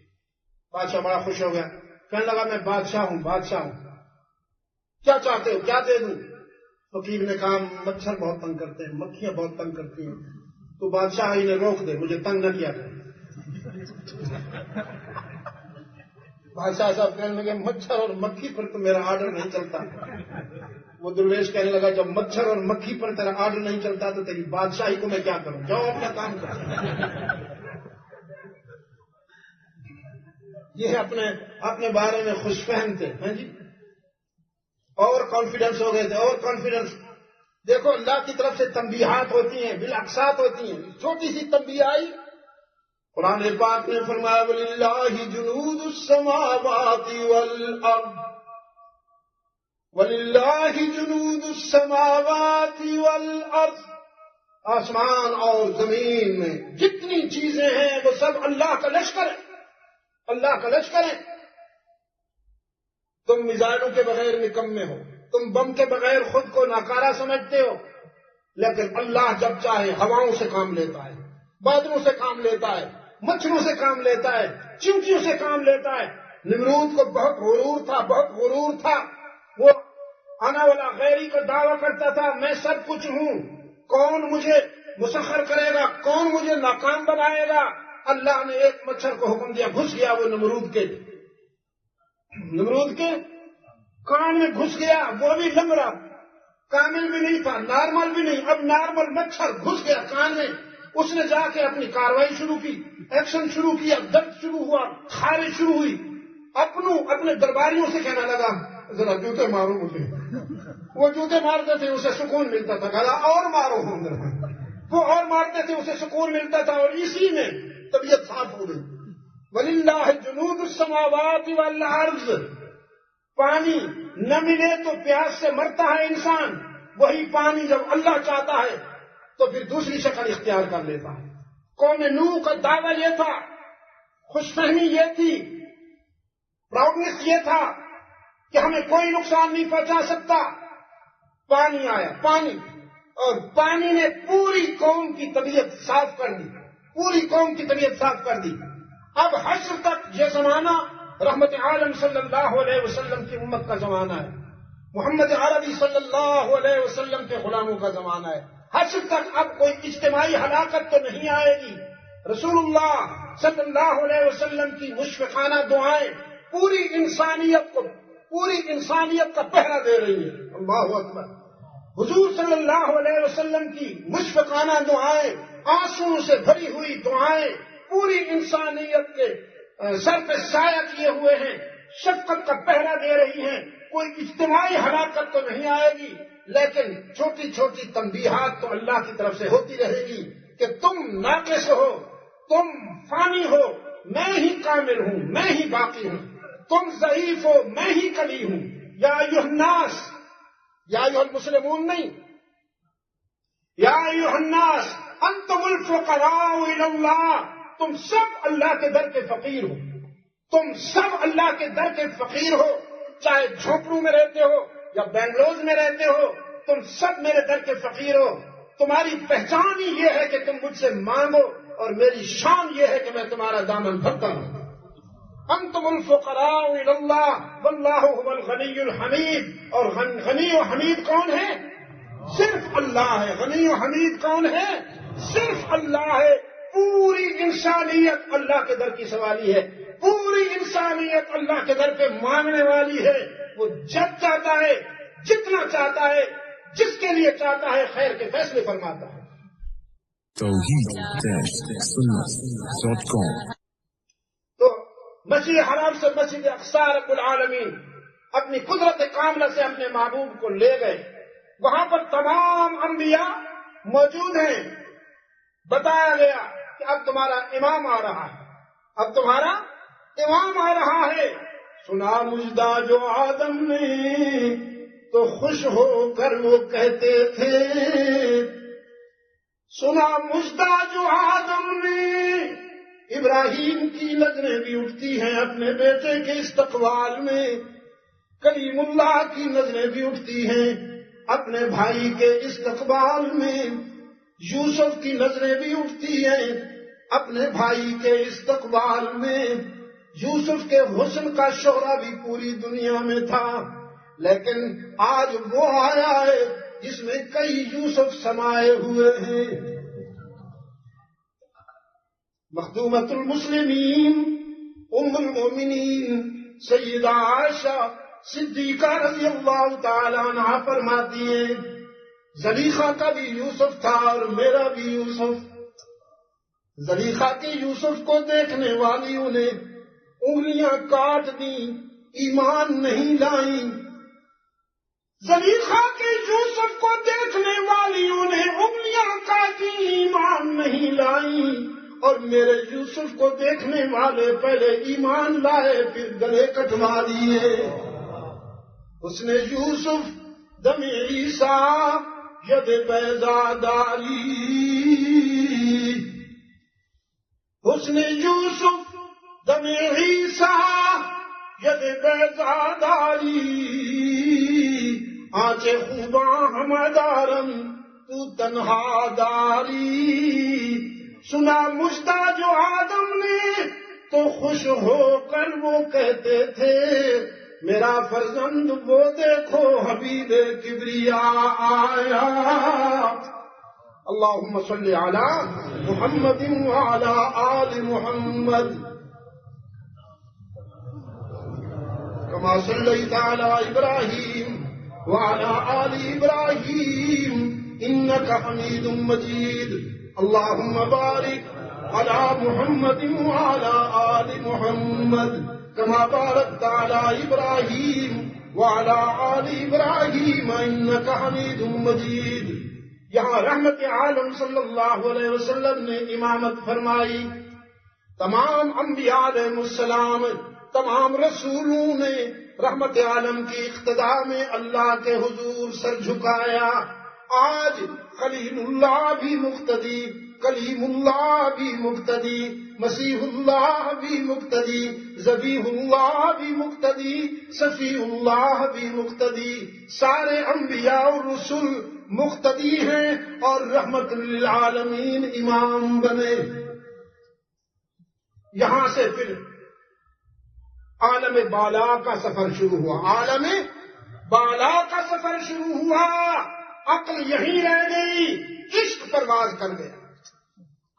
بادشاہ بڑا خوش ہو گیا، کہنے لگا میں بادشاہ ہوں، کیا چاہتے ہو، کیا دے دوں؟ فقیر نے کہا مچھر بہت تنگ کرتے ہیں، مکھیاں بہت تنگ کرتی ہیں، تو بادشاہ انہیں روک دے، مجھے تنگ نہ کیا کرے۔ بادشاہ صاحب کہنے لگے مچھر اور مکھی پر تو میرا آرڈر نہیں چلتا۔ وہ درویش کہنے لگا جب مچھر اور مکھی پر تیرا آرڈر نہیں چلتا تو تیری بادشاہی کو میں کیا کروں، جاؤ اپنا کام کرو۔ یہ اپنے بارے میں خوش فہم تھے، ہیں جی، اور کانفیڈنس ہو گئے تھے، اور کانفیڈنس۔ دیکھو اللہ کی طرف سے تنبیہات ہوتی ہیں، بالاقساط ہوتی ہیں، چھوٹی سی تنبیہ آئی، قرآن پاک نے فرمایا وَلِلَّهِ جُنُودُ السَّمَاوَاتِ وَالْأَرْضِ، وَلِلَّهِ جُنُودُ السَّمَاوَاتِ وَالْأَرْضِ، آسمان اور زمین میں جتنی چیزیں ہیں وہ سب اللہ کا لشکر ہے، اللہ کا لشکر ہے۔ تم میزائلوں کے بغیر نکمے ہو، تم بم کے بغیر خود کو ناکارہ سمجھتے ہو، لیکن اللہ جب چاہے ہواؤں سے کام لیتا ہے، بادلوں سے کام لیتا ہے، مچھروں سے کام لیتا ہے، چیونٹیوں سے کام لیتا ہے۔ نمرود کو بہت غرور تھا، وہ انا ولا غیری کا دعویٰ کرتا تھا، میں سب کچھ ہوں، کون مجھے مسخر کرے گا، کون مجھے ناکام بنائے گا؟ اللہ نے ایک مچھر کو حکم دیا، گھس گیا وہ نمرود کے کان میں گھس گیا، وہ بھی لنگڑا، کامل بھی نہیں تھا، نارمل بھی نہیں، اب نارمل مچھر گھس گیا کان میں۔ اس نے جا کے اپنی کاروائی شروع کی، ایکشن شروع کیا، درد شروع ہوا، خارش شروع ہوئی، اپنے درباریوں سے کہنے لگا ذرا جوتے مارو مجھے۔ وہ جوتے مارتے تھے، اسے سکون ملتا تھا، کہا اور مارو، وہ اور مارتے تھے، اسے سکون ملتا تھا، اور اسی میں طبیعت صاف ہو گئی۔ وَلِلَّهِ جُنُودُ السَّمَاوَاتِ وَالْأَرْضِ، پانی نہ ملے تو پیاس سے مرتا ہے انسان، وہی پانی جب اللہ چاہتا ہے تو پھر دوسری شکل اختیار کر لیتا ہے۔ قوم نوح کا دعویٰ یہ تھا، خوش فہمی یہ تھی، پراؤڈنس یہ تھا کہ ہمیں کوئی نقصان نہیں پہنچا سکتا۔ پانی آیا، پانی، اور پانی نے پوری قوم کی طبیعت صاف کر دی، پوری قوم کی طبیعت صاف کر دی۔ اب حشر تک یہ زمانہ رحمت عالم صلی اللہ علیہ وسلم کی امت کا زمانہ ہے، محمد عربی صلی اللہ علیہ وسلم کے غلاموں کا زمانہ ہے۔ حشر تک اب کوئی اجتماعی ہلاکت تو نہیں آئے گی۔ رسول اللہ صلی اللہ علیہ وسلم کی مشفقانہ دعائیں پوری انسانیت کا پہرا دے رہی ہیں۔ اللہ اکبر۔ حضور صلی اللہ علیہ وسلم کی مشفقانہ دعائیں، آنسوؤں سے بھری ہوئی دعائیں پوری انسانیت کے سر پہ سایہ کیے ہوئے ہیں، شفقت کا پہرا دے رہی ہیں۔ کوئی اجتماعی ہلاکت تو نہیں آئے گی، لیکن چھوٹی چھوٹی تنبیہات تو اللہ کی طرف سے ہوتی رہے گی کہ تم ناقص ہو، تم فانی ہو، میں ہی کامل ہوں، میں ہی باقی ہوں، تم ضعیف ہو، میں ہی قوی ہوں۔ یا ایھا الناس، یا ایھا المسلمون نہیں، یا ایھا الناس انتم الفقراء الی اللہ، تم سب اللہ کے در کے فقیر ہو، تم سب اللہ کے در کے فقیر ہو، چاہے جھونپڑوں میں رہتے ہو یا بنگلوز میں رہتے ہو، تم سب میرے در کے فقیر ہو۔ تمہاری پہچان ہی یہ ہے کہ تم مجھ سے مانگو، اور میری شان یہ ہے کہ میں تمہارا دامن بھرتا ہوں۔ انتم الفقراء الی اللہ واللہ هو الغنی الحمید، اور غنی و حمید کون ہے؟ صرف اللہ ہے۔ غنی و حمید کون ہے؟ صرف اللہ ہے۔ پوری انسانیت اللہ کے در کی سوالی ہے، پوری انسانیت اللہ کے در پہ مانگنے والی ہے۔ وہ جب چاہتا ہے، جتنا چاہتا ہے، جس کے لیے چاہتا ہے خیر کے فیصلے فرماتا ہے۔ توحید-سنت.com تو مسجد حرام سے مسجد اقصی رب العالمین اپنی قدرت کاملہ سے اپنے محبوب کو لے گئے، وہاں پر تمام انبیاء موجود ہیں۔ بتایا گیا کہ اب تمہارا امام آ رہا ہے، اب تمہارا امام آ رہا ہے۔ سنا مجدہ جو آدم نے تو خوش ہو کر وہ کہتے تھے، سنا مجدہ جو آدم نے، ابراہیم کی نظریں بھی اٹھتی ہیں اپنے بیٹے کے استقبال میں، کلیم اللہ کی نظریں بھی اٹھتی ہیں اپنے بھائی کے استقبال میں، یوسف کی نظریں بھی اٹھتی ہیں اپنے بھائی کے استقبال میں۔ یوسف کے حسن کا شہرہ بھی پوری دنیا میں تھا، لیکن آج وہ آیا ہے جس میں کئی یوسف سمائے ہوئے ہیں۔ مخدومۃ المسلمین ام المؤمنین سیدہ عائشہ صدیقہ رضی اللہ تعالی عنہا فرماتی ہیں، زلیخا کا بھی یوسف تھا اور میرا بھی یوسف۔ زلیخا کے یوسف کو دیکھنے والیوں نے انگلیاں کاٹ دیں، ایمان نہیں لائیں۔ زلیخا کے یوسف کو دیکھنے والیوں نے انگلیاں کاٹی، ایمان نہیں لائیں، اور میرے یوسف کو دیکھنے والے پہلے ایمان لائے پھر گلے کٹوا دیے۔ حسن یوسف دم عیسیٰ ید بیضاداری، حسن یوسف دم عیسیٰ ید بیضاداری، آنچ خوباں ہمدارم تو تنہا داری۔ سنا مجدہ جو آدم نے تو خوش ہو کر وہ کہتے تھے، میرا فرزند وہ دیکھو حبیب کبریا آیا۔ اللہم صلی علی محمد وعلی آل محمد کما صلیت علی ابراہیم وعلی آل ابراہیم انک حمید مجید۔ اللہم بارک علی محمد وعلی آل محمد کما بارکت علی ابراہیم وعلی آل ابراہیم انک حمید مجید۔ یہاں رحمت عالم صلی اللہ علیہ وسلم نے امامت فرمائی، تمام انبیاء علیہ السلام، تمام رسولوں نے رحمت عالم کی اقتدا میں اللہ کے حضور سر جھکایا۔ آج خلیل اللہ بھی مقتدی، کلیم اللہ بھی مقتدی، مسیح اللہ بھی مقتدی، ذبیح اللہ بھی مقتدی، صفی اللہ بھی مقتدی، سارے انبیاء اور رسول مقتدی ہیں اور رحمت للعالمین امام بنے۔ یہاں سے پھر عالم بالا کا سفر شروع ہوا، عالم بالا کا سفر شروع ہوا۔ عقل یہیں رہ گئی، عشق پرواز کر گیا،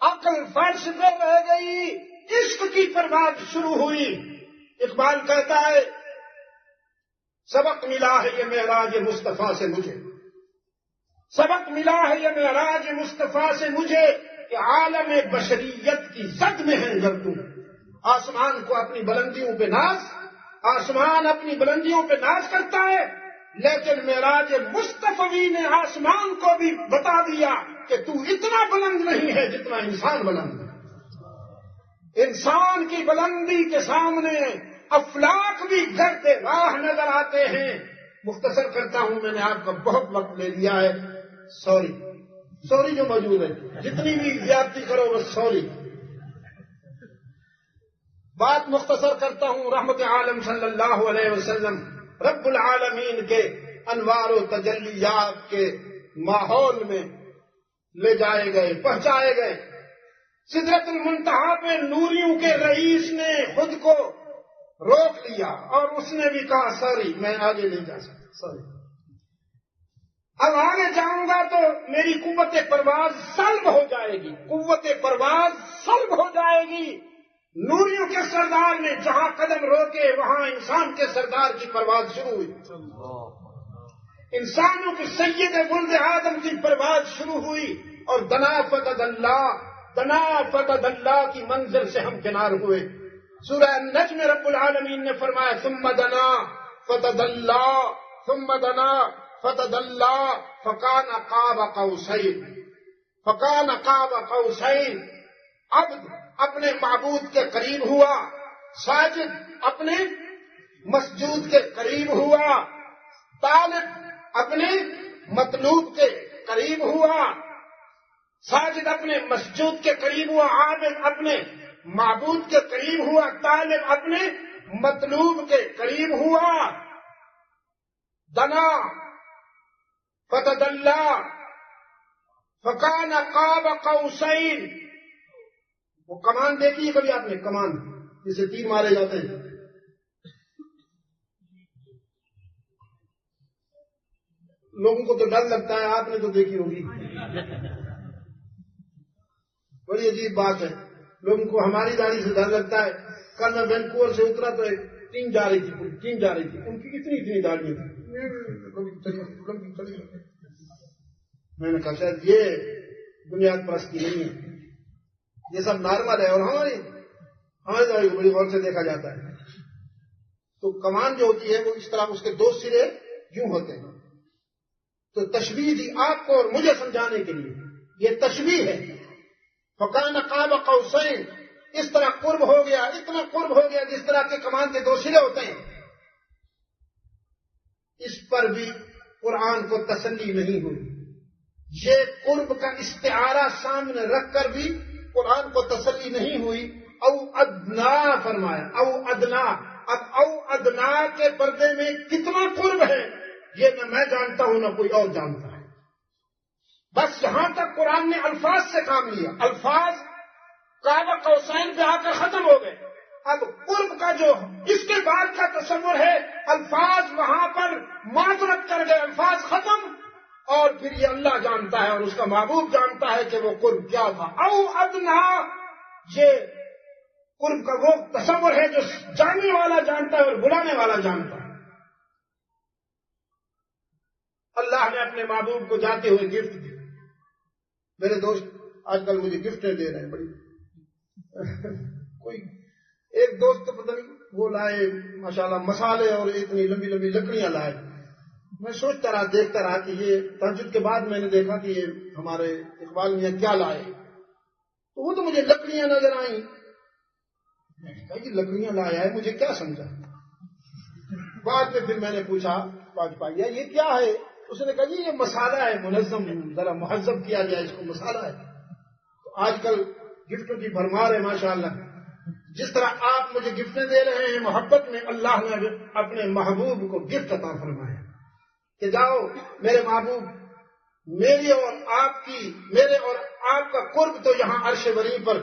عقل فرش پہ رہ گئی، عشق کی پرواز شروع ہوئی۔ اقبال کہتا ہے سبق ملا ہے یہ معراج مصطفیٰ سے مجھے، سبق ملا ہے یہ معراج مصطفیٰ سے مجھے کہ عالم بشریت کی زد میں ہے جب تم۔ آسمان کو اپنی بلندیوں پہ ناز، آسمان اپنی بلندیوں پہ ناز کرتا ہے، لیکن معراج مصطفی نے آسمان کو بھی بتا دیا کہ تو اتنا بلند نہیں ہے جتنا انسان بلند ہے۔ انسان کی بلندی کے سامنے افلاک بھی گرتے راہ نظر آتے ہیں۔ مختصر کرتا ہوں، میں نے آپ کا بہت وقت لے لیا ہے، سوری جو موجود ہے، جتنی بھی زیادتی کرو بس سوری۔ بات مختصر کرتا ہوں، رحمت عالم صلی اللہ علیہ وسلم رب العالمین کے انوار و تجلیات کے ماحول میں لے جائے گئے، پہنچائے گئے۔ سدرت المنتہا پہ نوریوں کے رئیس نے خود کو روک لیا اور اس نے بھی کہا سوری میں آگے نہیں جا سکتا، سوری، اب آگے جاؤں گا تو میری قوت پرواز سلب ہو جائے گی، قوت پرواز سلب ہو جائے گی۔ نوریوں کے سردار نے جہاں قدم روکے وہاں انسان کے سردار کی پرواز شروع ہوئی، انسانوں کی سید ولد آدم کی پرواز شروع ہوئی، اور دنا فتد اللہ کی منزل سے ہم کنار ہوئے۔ سورہ النجم میں رب العالمین نے فرمایا ثم دنا فتد اللہ فکان قاب قوسین، عبد اپنے معبود کے قریب ہوا، ساجد اپنے مسجود کے قریب ہوا، طالب اپنے مطلوب کے قریب ہوا، ساجد اپنے مسجود کے قریب ہوا، عابد اپنے معبود کے قریب ہوا، طالب اپنے مطلوب کے قریب ہوا۔ دنا فتدلا فکان قاب قوسین، وہ کمان دیکھی ہے کبھی آپ نے؟ کمان جسے تیر مارے جاتے ہیں، لوگوں کو تو ڈر لگتا ہے، آپ نے تو دیکھی ہوگی، بڑی عجیب بات ہے، لوگوں کو ہماری داڑھی سے ڈر لگتا ہے۔ کل میں وینکوور سے اترا تو ایک ٹیم جا رہی تھی، ان کی اتنی داڑھی تھی، میں نے کہا شاید یہ بنیاد پرستی نہیں ہے، یہ سب نارمل ہے، اور ہماری داڑھی کو بڑی غور سے دیکھا جاتا ہے۔ تو کمان جو ہوتی ہے وہ اس طرح، اس کے دو سرے یوں ہوتے ہیں، تو تشبیہ دی آپ کو اور مجھے سمجھانے کے لیے، یہ تشبیہ ہے۔ فکان قاب قوسین، اس طرح قرب ہو گیا، اتنا قرب ہو گیا جس طرح کے کمان کے دو سرے ہوتے ہیں۔ اس پر بھی قرآن کو تسلی نہیں ہوئی، یہ قرب کا استعارہ سامنے رکھ کر بھی قرآن کو تسلی نہیں ہوئی۔ او ادنا فرمایا، او ادنا، اب او ادنا کے پردے میں کتنا قرب ہے یہ نہ میں جانتا ہوں نہ کوئی اور جانتا ہے، بس یہاں تک قرآن نے الفاظ سے کام لیا، الفاظ قاب قوسین پہ آ کر ختم ہو گئے۔ اب قرب کا جو اس کے بعد کا تصور ہے، الفاظ وہاں پر معذرت کر گئے، الفاظ ختم، اور پھر یہ اللہ جانتا ہے اور اس کا معبود جانتا ہے کہ وہ قرب کیا تھا۔ او ادنا، یہ قرب کا وہ تصور ہے جو جاننے والا جانتا ہے اور بلانے والا جانتا ہے۔ اللہ نے اپنے محبوب کو جاتے ہوئے گفٹ دی۔ میرے دوست آج کل مجھے گفٹیں دے رہے ہیں بڑی، کوئی ایک دوست تو پتہ نہیں وہ لائے ماشاءاللہ مسالے اور اتنی لمبی لمبی لکڑیاں لائے۔ میں سوچتا رہا، دیکھتا رہا کہ یہ تہجد کے بعد میں نے دیکھا کہ یہ ہمارے اقبال میاں کیا لائے، تو وہ تو مجھے لکڑیاں نظر آئیں، کہا کہ لکڑیاں لایا ہے، مجھے کیا سمجھا؟ بعد میں پھر میں نے پوچھا پایا یہ کیا ہے؟ اس نے کہا جی یہ مسالہ ہے منظم، ذرا مہذب کیا گیا اس کو، مسالہ ہے۔ تو آج کل گفٹوں کی بھرمار ہے ماشاءاللہ۔ جس طرح آپ مجھے گفٹیں دے رہے ہیں محبت میں، اللہ نے اپنے محبوب کو گفٹ عطا فرمایا کہ جاؤ میرے محبوب، میرے اور آپ کا قرب تو یہاں عرش ولی پر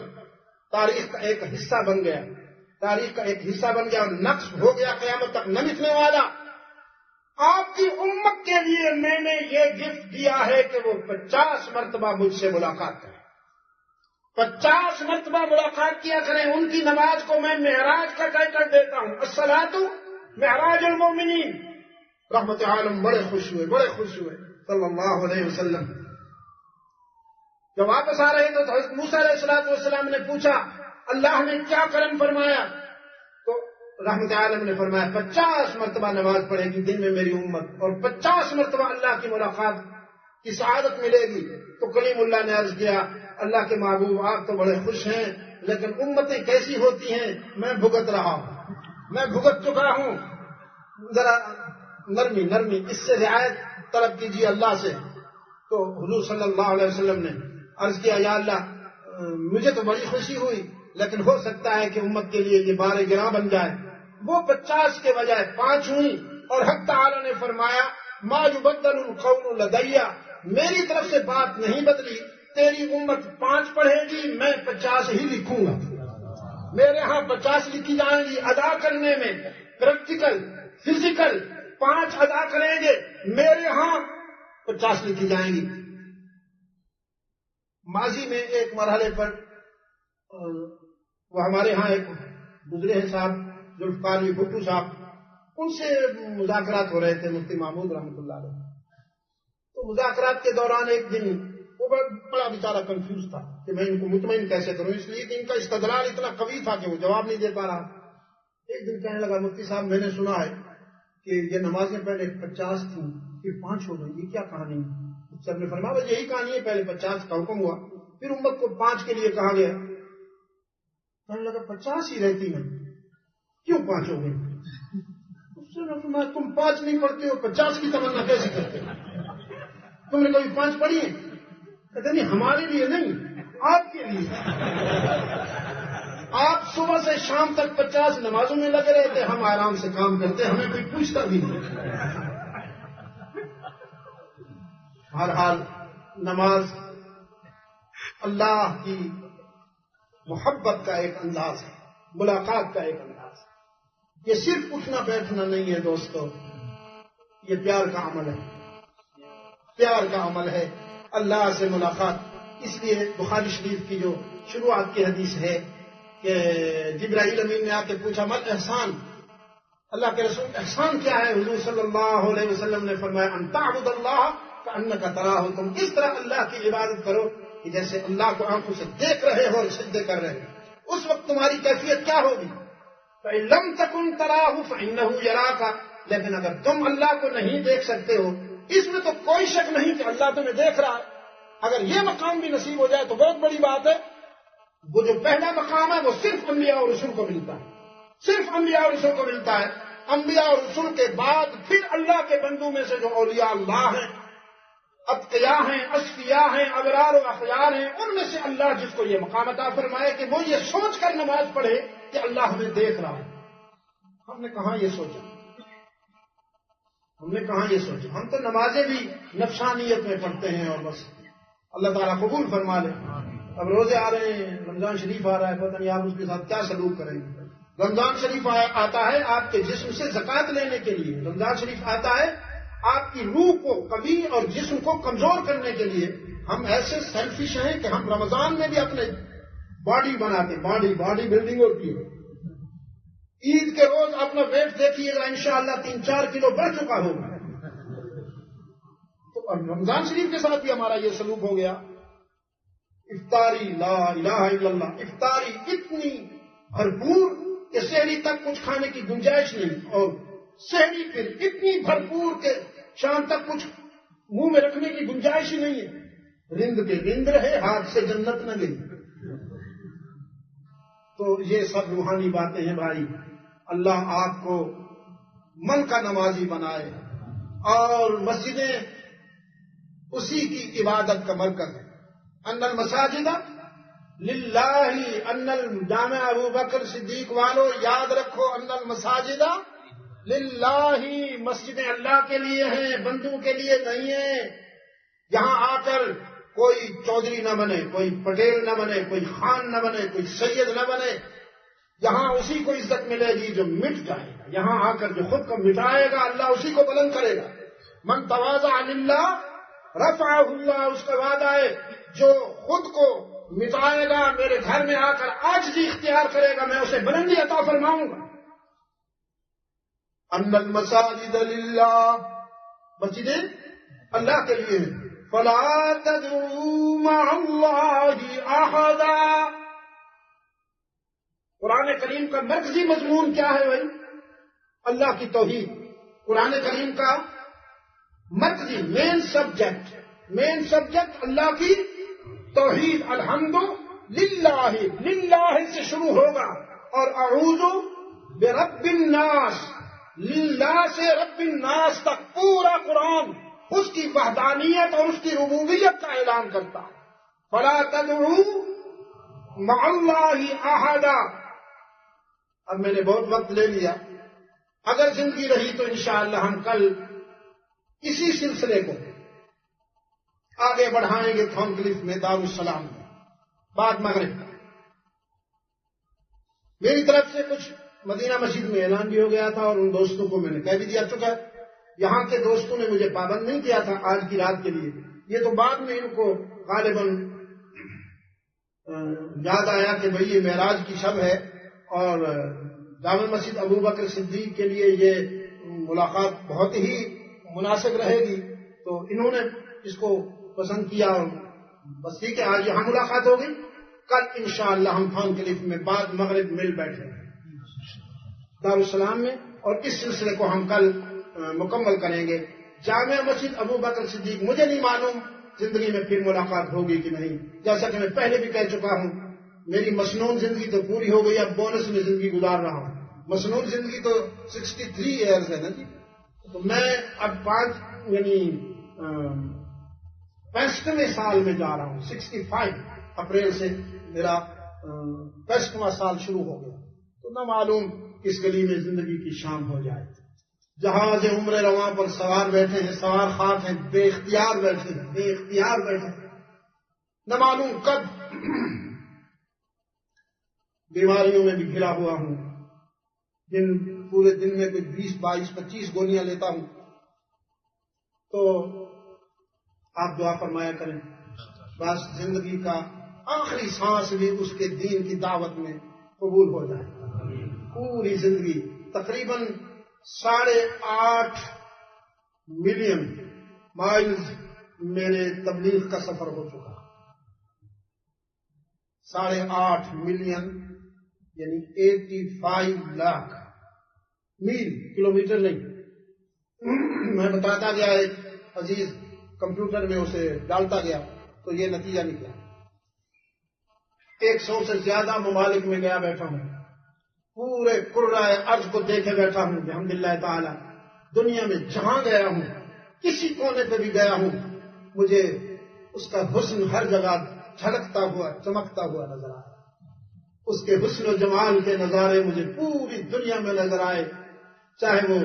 تاریخ کا ایک حصہ بن گیا، تاریخ کا ایک حصہ بن گیا اور نقش ہو گیا، قیامت تک نہ مٹنے والا۔ آپ کی امت کے لیے میں نے یہ گفٹ دیا ہے کہ وہ 50 مرتبہ مجھ سے ملاقات کریں، 50 مرتبہ ملاقات کیا کریں۔ ان کی نماز کو میں معراج کا ٹائٹل دیتا ہوں، الصلاۃ معراج المومنین۔ رحمت عالم بڑے خوش ہوئے صلی اللہ علیہ وسلم۔ جب واپس آ رہے تھے تو حضرت موسیٰ علیہ السلام نے پوچھا اللہ نے کیا کرم فرمایا؟ تو رحمت عالم نے فرمایا 50 مرتبہ نماز پڑھے گی دن میں میری امت، اور 50 مرتبہ اللہ کی ملاقات کی سعادت ملے گی۔ تو کلیم اللہ نے عرض کیا اللہ کے محبوب آپ تو بڑے خوش ہیں، لیکن امتیں کیسی ہوتی ہیں میں بھگت رہا ہوں، میں بھگت چکا ہوں، ذرا نرمی اس سے رعایت طلب کیجیے اللہ سے۔ تو حضور صلی اللہ علیہ وسلم نے عرض کیا یا اللہ مجھے تو بڑی خوشی ہوئی، لیکن ہو سکتا ہے کہ امت کے لیے یہ بار گراں بن جائے۔ وہ 50 کے بجائے 5 ہوئی، اور حق تعالی نے فرمایا ما یبدل القول لدی، میری طرف سے بات نہیں بدلی، تیری امت 5 پڑھے گی، میں 50 ہی لکھوں گا۔ میرے ہاں 50 لکھی جائیں گی ادا کرنے میں، پریکٹیکل فزیکل 5 ادا کریں گے، میرے ہاں 50 لکھی جائیں گی۔ ماضی میں ایک مرحلے پر وہ ہمارے ہاں ایک گزرے ہیں صاحب ذوالفقار بھٹو صاحب، ان سے مذاکرات ہو رہے تھے مفتی محمود رحمۃ اللہ علیہ۔ تو مذاکرات کے دوران ایک دن وہ بڑا بیچارہ کنفیوز تھا کہ میں ان کو مطمئن کیسے کروں، اس لیے کہ ان کا استدلال اتنا قوی تھا کہ وہ جواب نہیں دے پا رہا۔ ایک دن کہنے لگا مفتی صاحب میں نے سنا ہے کہ یہ نمازیں پہلے 50 تھیں پھر 5 ہو گئی، یہ کیا کہانی ہے؟ سب نے فرمایا بس یہی کہانی ہے، پہلے 50 کا حکم ہوا پھر امت کو 5 کے لیے کہا گیا۔ کہنے لگا 50 ہی رہتی ہیں کیوں 5 ہو گئی؟ اس نے فرمایا تم 5 نہیں پڑھتے ہو 50 کی تمنا کیسے کرتے ہو؟ تم نے کبھی 5 پڑھی ہے؟ کہتے نہیں ہمارے لیے نہیں، آپ کے لیے۔ آپ صبح سے شام تک 50 نمازوں میں لگے رہے تھے، ہم آرام سے کام کرتے، ہمیں کوئی پوچھتا بھی نہیں۔ ہر حال نماز اللہ کی محبت کا ایک انداز ہے، ملاقات کا ایک انداز ہے۔ یہ صرف اٹھنا بیٹھنا نہیں ہے دوستو، یہ پیار کا عمل ہے، پیار کا عمل ہے، اللہ سے ملاقات۔ اس لیے بخاری شریف کی جو شروعات کی حدیث ہے کہ جبرائیل امین نے آ کے پوچھا مل احسان، اللہ کے رسول احسان کیا ہے؟ حضور صلی اللہ علیہ وسلم نے فرمایا ان تعبد اللہ کأنک تراہ، تم اس طرح اللہ کی عبادت کرو کہ جیسے اللہ کو آنکھوں سے دیکھ رہے ہو اور سجدے کر رہے ہو۔ اس وقت تمہاری کیفیت کیا ہوگی؟ فَإِن لَمْ تَكُنْ تَرَاهُ فَإِنَّهُ يَرَاكَ، لیکن اگر تم اللہ کو نہیں دیکھ سکتے ہو، اس میں تو کوئی شک نہیں کہ اللہ تمہیں دیکھ رہا ہے۔ اگر یہ مقام بھی نصیب ہو جائے تو بہت بڑی بات ہے۔ وہ جو پہلا مقام ہے وہ صرف انبیاء اور رسول کو ملتا ہے، صرف انبیاء اور رسول کو ملتا ہے۔ انبیاء اور رسول کے بعد پھر اللہ کے بندوں میں سے جو اولیاء اللہ ہیں، اتقیاء ہیں، اصفیاء ہیں، ابرار و اخیار ہیں، ان میں سے اللہ جس کو یہ مقام عطا فرمائے کہ وہ یہ سوچ کر نماز پڑھے کہ اللہ ہمیں دیکھ رہا ہے۔ ہم نے کہاں یہ سوچا، ہم نے کہاں یہ سوچا؟ ہم تو نمازیں بھی نفسانیت میں پڑھتے ہیں اور بس اللہ تعالیٰ قبول فرما لے۔ اب روزے آ رہے ہیں، رمضان شریف آ رہا ہے، پتہ نہیں آپ اس کے ساتھ کیا سلوک کریں گے۔ رمضان شریف آتا ہے آپ کے جسم سے زکوٰۃ لینے کے لیے، رمضان شریف آتا ہے آپ کی روح کو قوی اور جسم کو کمزور کرنے کے لیے۔ ہم ایسے سیلفش ہیں کہ ہم رمضان میں بھی اپنے باڈی بناتے، باڈی بلڈنگ ہوتی ہے۔ عید کے روز اپنا ویٹ دیکھیے گا انشاءاللہ 3-4 کلو بڑھ چکا ہوگا۔ تو رمضان شریف کے ساتھ بھی ہمارا یہ سلوک ہو گیا۔ افطاری لا الہ الا اللہ، افطاری اتنی بھرپور کہ سحری تک کچھ کھانے کی گنجائش نہیں، اور سحری پھر اتنی بھرپور کہ شام تک کچھ منہ میں رکھنے کی گنجائش ہی نہیں ہے۔ رند کے رند رہے، ہاتھ سے جنت نہ گئی۔ تو تو یہ سب روحانی باتیں ہیں بھائی. اللہ آپ کو من کا نمازی بنائے اور مسجدیں اسی کی عبادت کا مرکز ہے. ان المساجد للہ، ان الجامع ابو بکر صدیق والو یاد رکھو، ان المساجد للہ، مسجدیں اللہ کے لیے ہیں، بندوں کے لیے نہیں ہیں. یہاں آ کر کوئی چودھری نہ بنے، کوئی پٹیل نہ بنے، کوئی خان نہ بنے، کوئی سید نہ بنے. یہاں اسی کو عزت ملے گی جو مٹ جائے گا. یہاں آ کر جو خود کو مٹائے گا اللہ اسی کو بلند کرے گا. من تواضع للہ رفعہ اللہ، اس کا وعدہ ہے جو خود کو مٹائے گا، میرے گھر میں آ کر عاجزی اختیار کرے گا، میں اسے بلندی عطا فرماؤں گا. ان المساجد للہ، مسجدیں اللہ کے لیے ہیں. فلا تدعوا مع اللہ احدا. قرآن کریم کا مرکزی مضمون کیا ہے بھائی؟ اللہ کی توحید. قرآن کریم کا مرکزی مین سبجیکٹ اللہ کی توحید. الحمد للہ، للہ سے شروع ہوگا اور اعوذ برب الناس، للہ سے رب الناس تک پورا قرآن اس کی وحدانیت اور اس کی ربوبیت کا اعلان کرتا ہے. فلا تدعوا مع اللہ احدا. اب میں نے بہت وقت لے لیا، اگر زندگی رہی تو انشاءاللہ ہم کل اسی سلسلے کو آگے بڑھائیں گے تھونکلف میں، دارالسلام میں، بعد مغرب کا. میری طرف سے کچھ مدینہ مسجد میں اعلان بھی ہو گیا تھا اور ان دوستوں کو میں نے کہہ بھی دیا چکا ہے. یہاں کے دوستوں نے مجھے پابند نہیں کیا تھا آج کی رات کے لیے، یہ تو بعد میں ان کو غالباً یاد آیا کہ بھئی یہ معراج کی شب ہے اور جامع مسجد ابو بکر صدیق کے لیے یہ ملاقات بہت ہی مناسب رہے گی، تو انہوں نے اس کو پسند کیا اور بس ٹھیک ہے آج یہاں ملاقات ہوگی. کل انشاءاللہ ہم خان کلف میں بعد مغرب مل بیٹھیں گے دارالسلام میں، اور اس سلسلے کو ہم کل مکمل کریں گے. جامع مسجد ابو بکر صدیق مجھے نہیں معلوم زندگی میں پھر ملاقات ہوگی کہ نہیں. جیسا کہ میں پہلے بھی کہہ چکا ہوں، میری مسنون زندگی تو پوری ہو گئی، اب بونس میں زندگی گزار رہا ہوں. مسنون زندگی تو 63 ایئرز ہے نا جی. تو میں اب 65ویں سال میں جا رہا ہوں. 65 اپریل سے میرا 65واں سال شروع ہو گیا. تو نہ معلوم کس گلی میں زندگی کی شام ہو جائے. جہاز عمر رواں پر سوار بیٹھے ہیں، سوار خاک ہیں، بے اختیار بیٹھے ہیں، بے اختیار بیٹھے ہیں. نہ معلوم کب بیماریوں میں بھی گھرا ہوا ہوں. پورے دن میں کچھ 20 22 25 گولیاں لیتا ہوں. تو آپ دعا فرمایا کریں بس زندگی کا آخری سانس بھی اس کے دین کی دعوت میں قبول ہو جائے. پوری زندگی تقریباً 8.5 ملین مائلز میرے تبلیغ کا سفر ہو چکا. 8.5 ملین یعنی 85 لاکھ میل، کلومیٹر نہیں. میں بتاتا گیا، ایک عزیز کمپیوٹر میں اسے ڈالتا گیا تو یہ نتیجہ نکلا. 100 سے زیادہ ممالک میں گیا بیٹھا ہوں، پورے قرائے ارض کو دیکھے بیٹھا ہوں الحمدللہ تعالی. دنیا میں جہاں گیا ہوں، کسی کونے پہ بھی گیا ہوں، مجھے اس کا حسن ہر جگہ جھلکتا ہوا چمکتا ہوا نظر آیا. اس کے حسن و جمال کے نظارے مجھے پوری دنیا میں نظر آئے، چاہے وہ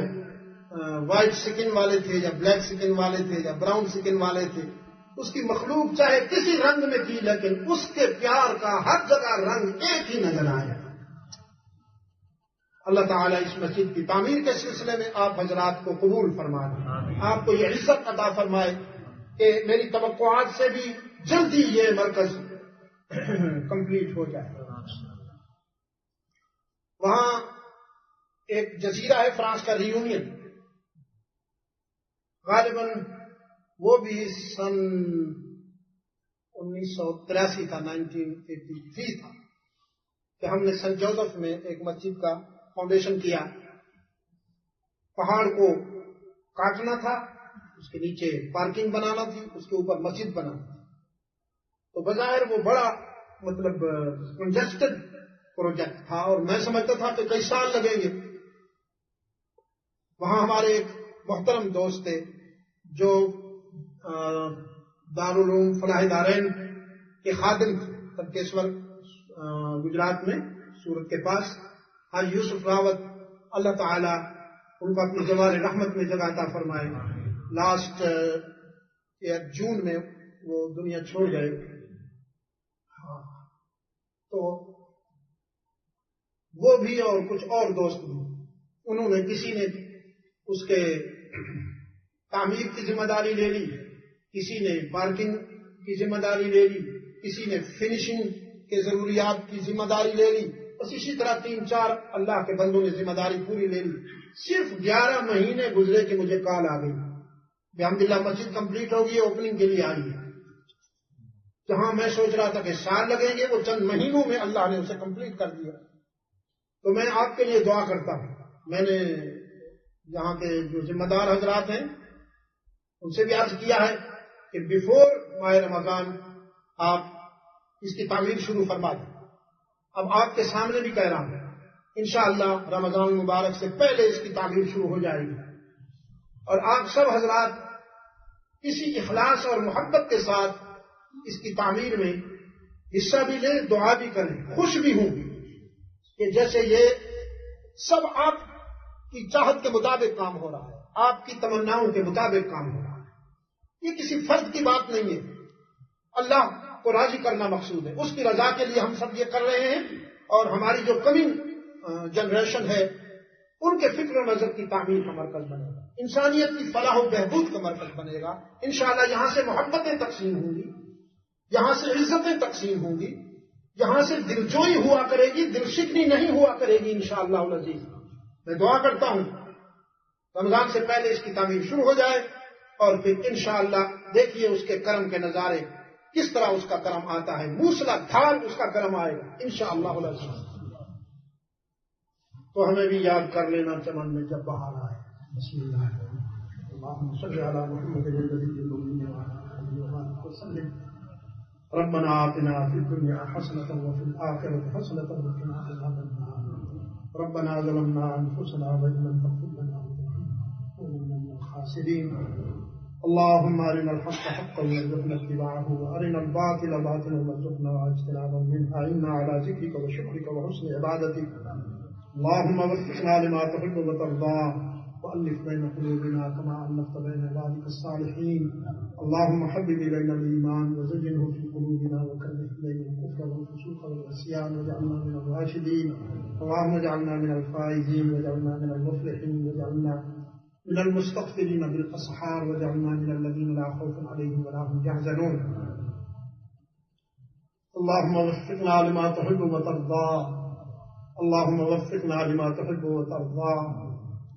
وائٹ سکن والے تھے یا بلیک سکن والے تھے یا براؤن سکن والے تھے. اس کی مخلوق چاہے کسی رنگ میں تھی، لیکن اس کے پیار کا ہر جگہ رنگ ایک ہی نظر آیا. اللہ تعالیٰ اس مسجد کی تعمیر کے سلسلے میں آپ حضرات کو قبول فرمائے، آپ کو یہ عزت عطا فرمائے کہ میری توقعات سے بھی جلدی یہ مرکز کمپلیٹ ہو جائے. وہاں ایک جزیرہ ہے فرانس کا، ریونین، غالباً وہ بھی سن 1983 تھا، 1983 تھا کہ ہم نے سنٹ جوزف میں ایک مسجد کا فاؤنڈیشن کیا. پہاڑ کو کاٹنا تھا، اس کے نیچے پارکنگ بنانا تھی، اس کے اوپر مسجد بنانا تھی. تو بظاہر وہ بڑا کنجسٹڈ پروجیکٹ تھا اور میں سمجھتا تھا کہ کئی سال لگیں گے. وہاں ہمارے ایک محترم دوست تھے جو دارالعلوم فلاح دارین کے خادم تھے ترکیشور گجرات میں سورت کے پاس. حاجی یوسف راوت اللہ تعالی ان کو اپنی جوار رحمت میں جگہ عطا فرمائے. لاسٹ جون میں وہ دنیا چھوڑ گئے. تو وہ بھی اور کچھ اور دوست بھی, انہوں نے کسی نے اس کے تعمیر کی ذمہ داری لے لی, کسی نے پارکنگ کی ذمہ داری لے لی, کسی نے فنشنگ کے ضروریات کی ذمہ داری لے لی. بس اسی طرح 3-4 اللہ کے بندوں نے ذمہ داری پوری لے لی. صرف 11 مہینے گزرے کہ مجھے کال آ گئی الحمدللہ مسجد کمپلیٹ ہوگی, اوپننگ کے لیے آئی ہے. جہاں میں سوچ رہا تھا کہ سال لگیں گے, وہ چند مہینوں میں اللہ نے اسے کمپلیٹ کر دیا. تو میں آپ کے لیے دعا کرتا ہوں. میں نے یہاں کے جو ذمہ دار حضرات ہیں ان سے بھی عرض کیا ہے کہ بیفور ماہ رمضان آپ اس کی تعمیر شروع فرما دیں. اب آپ کے سامنے بھی کہہ رہا ہوں انشاءاللہ رمضان مبارک سے پہلے اس کی تعمیر شروع ہو جائے گی. اور آپ سب حضرات کسی اخلاص اور محبت کے ساتھ اس کی تعمیر میں حصہ بھی لیں, دعا بھی کریں, خوش بھی ہوں کہ جیسے یہ سب آپ کی چاہت کے مطابق کام ہو رہا ہے, آپ کی تمناؤں کے مطابق کام ہو رہا ہے. یہ کسی فرد کی بات نہیں ہے, اللہ کو راضی کرنا مقصود ہے. اس کی رضا کے لیے ہم سب یہ کر رہے ہیں. اور ہماری جو کمنگ جنریشن ہے ان کے فکر و نظر کی تعمیر کا مرکز بنے گا, انسانیت کی فلاح و بہبود کا مرکز بنے گا. انشاءاللہ یہاں سے محبتیں تقسیم ہوں گی, یہاں سے عزتیں تقسیم ہوں گی, یہاں سے دلجوئی ہوا کرے گی, دل شکنی نہیں ہوا کرے گی انشاءاللہ العزیز. میں دعا کرتا ہوں رمضان سے پہلے اس کی تعمیر شروع ہو جائے اور پھر انشاءاللہ دیکھیے اس کے کرم کے نظارے کس طرح اس کا کرم آتا ہے. موسلا دھار اس کا کرم آئے گا انشاءاللہ العزیز. تو ہمیں بھی یاد کر لینا چمن میں جب بہار آئے. بسم اللہ اللہم صلی علی محمد النبی الامین وسلم. ربنا آتنا فی الدنیا حسنۃ وفی الآخرۃ حسنۃ وقنا عذاب النار. ربنا ظلمنا انفسنا وان لم تغفر لنا وترحمنا لنكونن من الخاسرین. اللهم أرنا الحق حقا وارزقنا اتباعه وأرنا الباطل باطلا وارزقنا اجتنابا منه. أعنا على ذكرك وشكرك وحسن عبادتك. اللهم وفقنا لما تحب وترضى وألف بين قلوبنا كما ألفت بين عبادك الصالحين. اللهم حبب إلينا الإيمان وزينه في قلوبنا وكره إلينا الكفر والفسوق والعصيان واجعلنا من الراشدين. اللهم اجعلنا من الفائزين واجعلنا من المفلحين واجعلنا من المستغفرين بالأسحار واجعلنا من الذين لا خوف عليهم ولا هم يحزنون. اللهم وفقنا لما تحب وترضى. اللهم وفقنا لما تحب وترضى.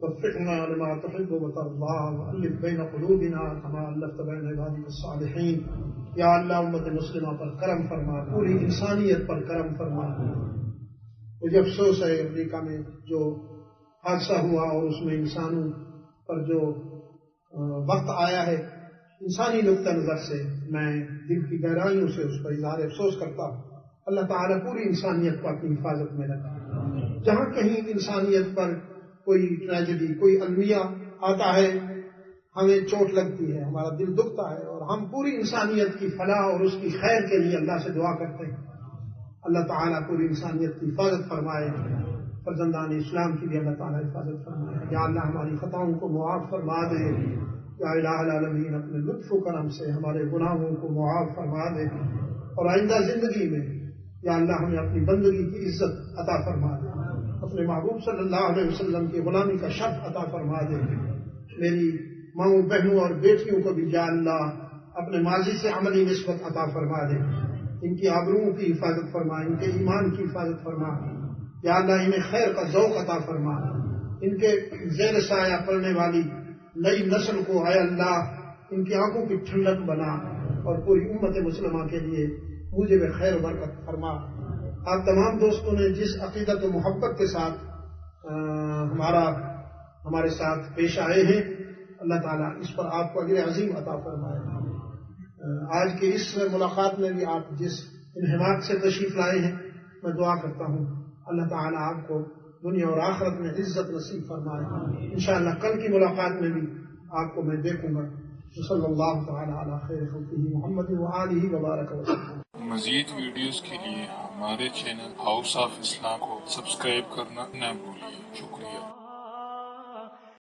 وفقنا لما تحب وترضى وألف بين قلوبنا كما ألفت بين عبادك الصالحين. یا اللہ امت مسلمہ پر کرم فرما, پوری انسانیت پر کرم فرما. مجھے افسوس ہے امریکہ میں جو حادثہ ہوا اور اس میں انسانوں پر جو وقت آیا ہے, انسانی نقطہ نظر سے میں دل کی گہرائیوں سے اس پر اظہار افسوس کرتا ہوں. اللہ تعالیٰ پوری انسانیت کو اپنی حفاظت میں رکھے. جہاں کہیں انسانیت پر کوئی ٹریجڈی, کوئی المیہ آتا ہے, ہمیں چوٹ لگتی ہے, ہمارا دل دکھتا ہے, اور ہم پوری انسانیت کی فلاح اور اس کی خیر کے لیے اللہ سے دعا کرتے ہیں. اللہ تعالیٰ پوری انسانیت کی حفاظت فرمائے, فرزندان اسلام کی بھی اللہ تعالیٰ حفاظت فرمائے. یا اللہ ہماری خطاؤں کو معاف فرما دے. یا الہ العالمین اپنے لطف و کرم سے ہمارے گناہوں کو معاف فرما دے, اور آئندہ زندگی میں یا اللہ ہمیں اپنی بندگی کی عزت عطا فرما دے, اپنے محبوب صلی اللہ علیہ وسلم کی غلامی کا شرف عطا فرما دے. میری ماؤں بہنوں اور بیٹیوں کو بھی یا اللہ اپنے ماضی سے عملی نسبت عطا فرما دے. ان کی آبروؤں کی حفاظت فرما, ان کے ایمان کی حفاظت فرما. یا اللہ انہیں خیر کا ذوق عطا فرما. ان کے زیر سایہ پڑنے والی نئی نسل کو اے اللہ ان کی آنکھوں کی ٹھنڈک بنا, اور پوری امت مسلمہ کے لیے موجب خیر و برکت فرما. آپ تمام دوستوں نے جس عقیدت و محبت کے ساتھ ہمارے ساتھ پیش آئے ہیں, اللہ تعالیٰ اس پر آپ کو اجر عظیم عطا فرمائے. آج کی اس ملاقات میں بھی آپ جس انہماک سے تشریف لائے ہیں, میں دعا کرتا ہوں اللہ تعالیٰ آپ کو دنیا اور آخرت میں عزت نصیب فرمائے. انشاءاللہ کل کی ملاقات میں بھی آپ کو میں دیکھوں گا. صلی اللہ تعالیٰ علی خیر خلقہ محمد وآلہ وبارک وسلم. مزید ویڈیوز کے لیے ہمارے چینل ہاؤس آف اسلام کو سبسکرائب کرنا نہ بھولیے. شکریہ.